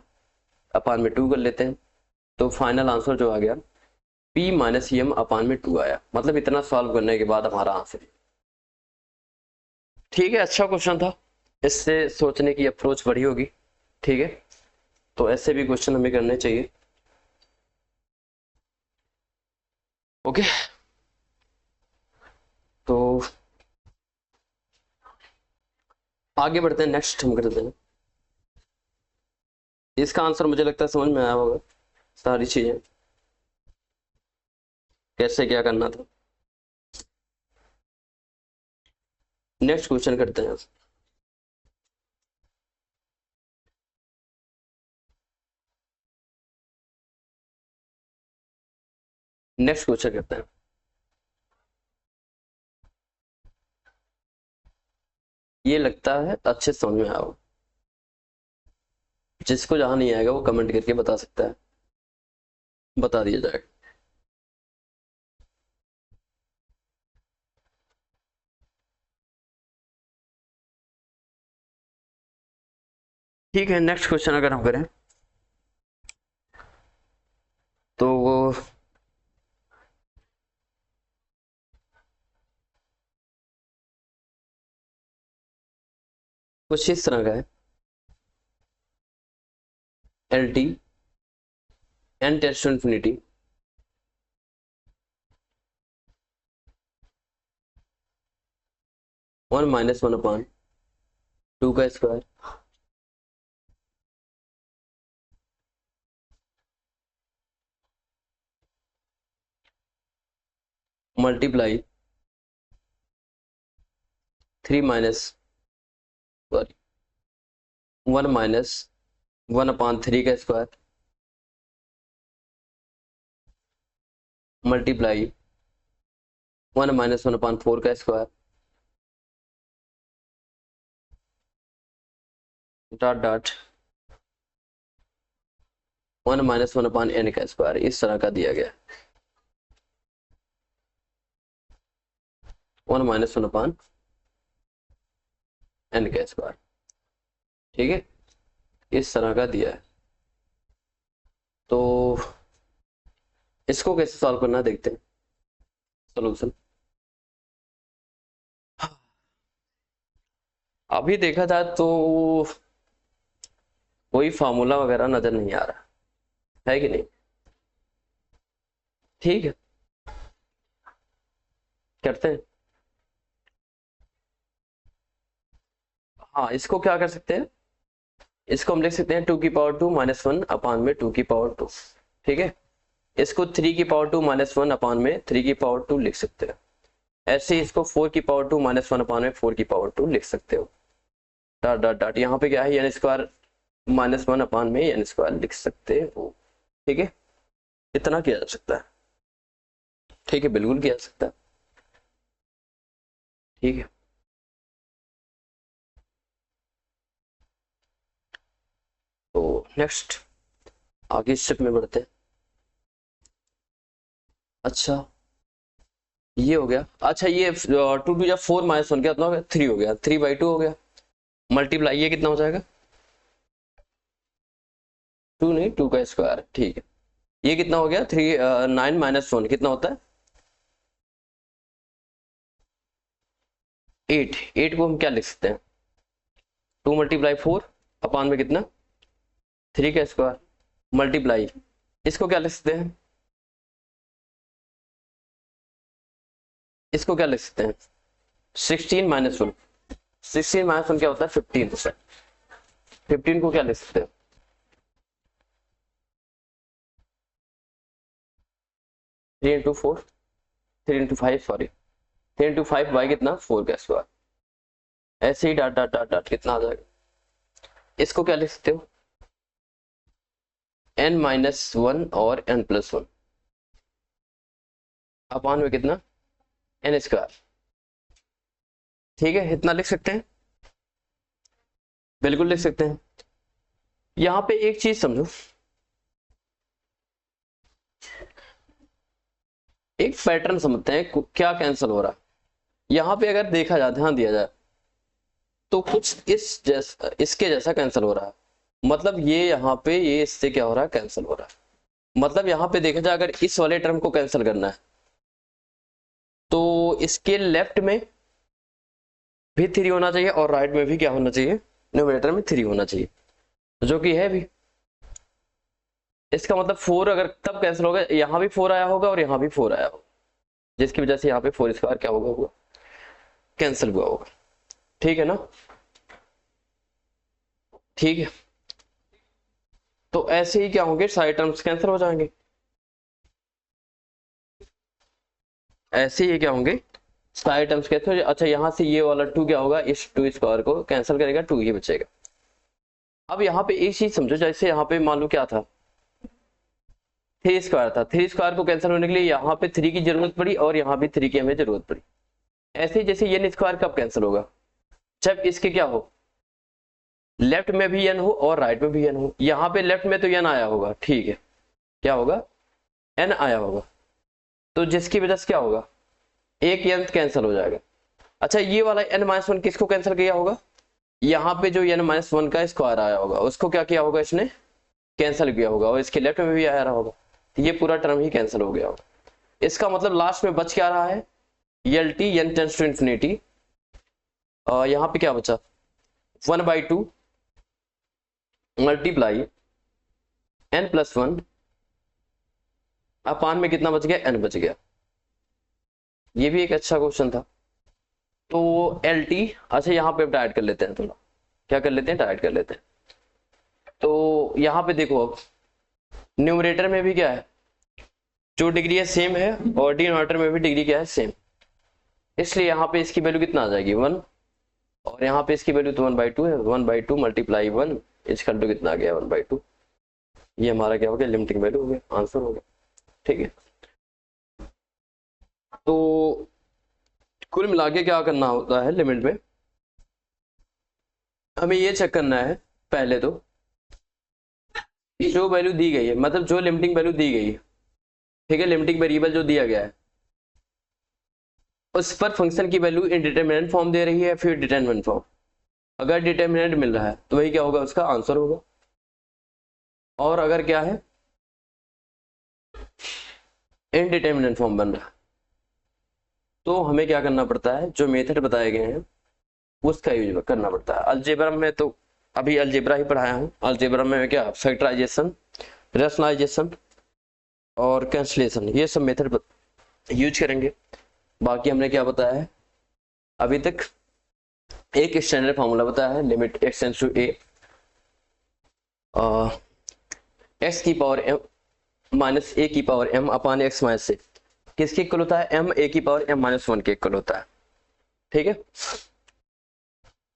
अपान में 2 कर लेते हैं। तो फाइनल आंसर जो आ गया p माइनस एम अपान में 2 आया। मतलब इतना सॉल्व करने के बाद हमारा आंसर। ठीक है, अच्छा क्वेश्चन था, इससे सोचने की अप्रोच बड़ी होगी। ठीक है, तो ऐसे भी क्वेश्चन हमें करने चाहिए। ओके, तो आगे बढ़ते हैं, नेक्स्ट हम करते हैं। इसका आंसर मुझे लगता है समझ में आया होगा, सारी चीजें कैसे क्या करना था। नेक्स्ट क्वेश्चन करते हैं। नेक्स्ट क्वेश्चन करते हैं। ये लगता है अच्छे समझ में आया हो। जिसको जहां नहीं आएगा वो कमेंट करके बता सकता है, बता दिया जाएगा। ठीक है, नेक्स्ट क्वेश्चन अगर हम करें तो वो कुछ इस तरह का है। L T N tends infinity one minus one upon two का square multiply three minus sorry one minus one upon three का square multiply one minus one upon four का square dot dot one minus one upon N का square, इस तरह का दिया गया। One minus one upon N का square, ठीक है, इस तरह का दिया है। तो इसको कैसे सॉल्व करना देखते हैं। सोल्यूशन अभी देखा जाए तो कोई फार्मूला वगैरह नजर नहीं आ रहा है कि नहीं। ठीक है, करते हैं। हाँ, इसको क्या कर सकते हैं, इसको हम लिख सकते हैं टू की power two minus one upon में टू की पावर टू। ठीक है, इसको थ्री की power two minus one upon में थ्री की पावर टू लिख सकते हैं। ऐसे ही इसको फोर की power two minus one upon में फोर की पावर टू लिख सकते हो। डॉट डॉट डॉट यहाँ पे क्या है, n square minus one upon में एन स्क्वायर लिख सकते हो। ठीक है, इतना किया जा सकता है। ठीक है, बिल्कुल किया जा सकता है। ठीक है, तो नेक्स्ट आगे स्टेप में बढ़ते हैं। अच्छा, ये हो गया। अच्छा, ये टू टू या फोर माइनस वन कितना हो गया? थ्री हो गया, थ्री बाई टू हो गया। मल्टीप्लाई ये कितना हो जाएगा? टू नहीं, टू का स्क्वायर। ठीक है, ये कितना हो गया? थ्री नाइन माइनस वन कितना होता है? एट। एट को हम क्या लिख सकते हैं? टू मल्टीप्लाई फोर अपान में कितना? थ्री का स्क्वायर मल्टीप्लाई इसको क्या लिख सकते हैं? इसको क्या लिख सकते हैं? 16 माइनस वन। 16 माइनस वन क्या होता है? 15%। 15 को क्या लिख सकते हैं? 3 into four, 3 into five, sorry 3 into five by कितना? फोर का स्क्वायर। ऐसे ही डाट डाट डाट डाट कितना आ जाएगा, इसको क्या लिख सकते हो, n-1 और n+1 अपान में कितना, n²। ठीक है, इतना लिख सकते हैं, बिल्कुल लिख सकते हैं। यहां पे एक चीज समझो, एक पैटर्न समझते हैं क्या कैंसिल हो रहा है। यहां पे अगर देखा जाए, ध्यान दिया जाए, तो कुछ इस जैसा, इसके जैसा कैंसिल हो रहा है। मतलब ये यहाँ पे ये इससे क्या हो रहा है, कैंसिल हो रहा है। मतलब यहाँ पे देखा जाए, अगर इस वाले टर्म को कैंसिल करना है तो इसके लेफ्ट में भी 3 होना चाहिए और राइट में भी क्या होना चाहिए, न्यूमरेटर में 3 होना चाहिए, जो कि है भी। इसका मतलब 4 अगर तब कैंसिल होगा, यहाँ भी 4 आया होगा और यहाँ भी 4 आया होगा, जिसकी वजह से यहाँ पे 4² क्या होगा, कैंसिल हुआ होगा। ठीक है ना, ठीक है। तो ऐसे ही क्या होंगे, सारे टर्म्स कैंसिल हो जाएंगे। ऐसे ही क्या होंगे, सारे टर्म्स कैंसिल हो। अच्छा, यहां से ये वाला 2 क्या होगा, इस 2² को कैंसिल करेगा, 2 ही बचेगा। अब यहाँ पे एक चीज समझो, जैसे यहाँ पे मान लो क्या था, 3² था, 3² को कैंसिल होने के लिए यहाँ पे 3 की जरूरत पड़ी और यहाँ भी 3 की हमें जरूरत पड़ी। ऐसे ही जैसे n² कब कैंसिल होगा, जब इसके क्या हो, लेफ्ट में भी n हो और राइट में भी n हो। यहाँ पे लेफ्ट में तो n आया होगा, ठीक है, क्या होगा, n आया होगा, तो जिसकी वजह से क्या होगा, एक n कैंसिल हो जाएगा। अच्छा, ये वाला n-1 किसको कैंसिल किया होगा, यहाँ पे जो n-1 का स्क्वायर आया होगा उसको क्या किया होगा, इसने कैंसिल किया होगा, और इसके लेफ्ट में भी आया रहा होगा, तो ये पूरा टर्म ही कैंसिल हो गया होगा। इसका मतलब लास्ट में बच क्या रहा है, LT n tends to infinity, यहाँ पे क्या बचा, 1/2 मल्टीप्लाई n+1 अपान में कितना बच गया, n बच गया। ये भी एक अच्छा क्वेश्चन था। तो LT, अच्छा यहाँ पे डाइट कर लेते हैं, थोड़ा क्या कर लेते हैं, डाइट कर लेते हैं। तो यहाँ पे देखो, अब न्यूमरेटर में भी क्या है, जो डिग्री है सेम है, और डिनोमिनेटर में भी डिग्री क्या है, सेम। इसलिए यहाँ पे इसकी वैल्यू कितना आ जाएगी, 1, और यहाँ पे इसकी वैल्यू तो 1/2 है, 1/2 मल्टीप्लाई 1 इसका तो कितना आ गया, 1/2। ये हमारा क्या हो गया, लिमिटिंग वैल्यू हो गया, आंसर हो गया। ठीक है, तो कुल मिला के क्या करना होता है, लिमिट में हमें ये चेक करना है पहले तो, जो वैल्यू दी गई है, मतलब जो लिमिटिंग वैल्यू दी गई है, ठीक है, लिमिटिंग वेरिएबल जो दिया गया है, उस पर फंक्शन की वैल्यू इंडिटरमिनेंट फॉर्म दे रही है, फिर डिटरमिनेंट फॉर्म। अगर डिटरमिनेंट मिल रहा है तो वही क्या होगा, उसका आंसर होगा। और अगर क्या है, इनडिटरमिनेंट फॉर्म बन रहा है, तो हमें क्या करना पड़ता है, जो मेथड बताए गए हैं उसका यूज करना पड़ता है। अलजेब्रा में तो अभी अलजेब्रा ही पढ़ाया हूँ, अलजेब्रा में क्या फैक्टराइजेशन, रैशनलाइजेशन और कैंसलेशन, ये सब मेथड यूज करेंगे। बाकी हमने क्या बताया है अभी तक, एक स्टैंडर्ड फार्मूला बताया है, limit x tends to a x की पावर m माइनस a की power m upon x minus से किसके इक्वल होता है, m a की पावर m-1 के इक्वल होता है। ठीक है,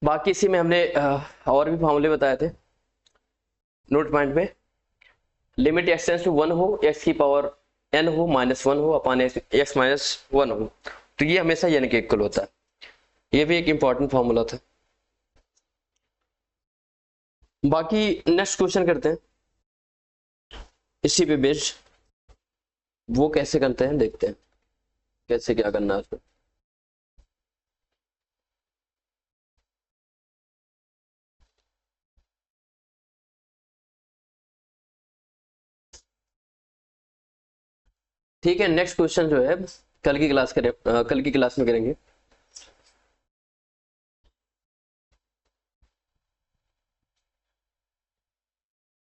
बाकी इसी में हमने और भी फार्मूले बताए थे नोट पॉइंट में। लिमिट x टेंड्स टू 1 हो, x की पावर n हो, -1 हो अपान x-1 हो, तो ये हमेशा n के इक्वल होता है। ये भी एक इंपॉर्टेंट फार्मूला था। बाकी नेक्स्ट क्वेश्चन करते हैं इसी पे बेस्ड, वो कैसे करते हैं देखते हैं, कैसे क्या करना है उसमें। ठीक है, नेक्स्ट क्वेश्चन जो है कल की क्लास में करेंगे।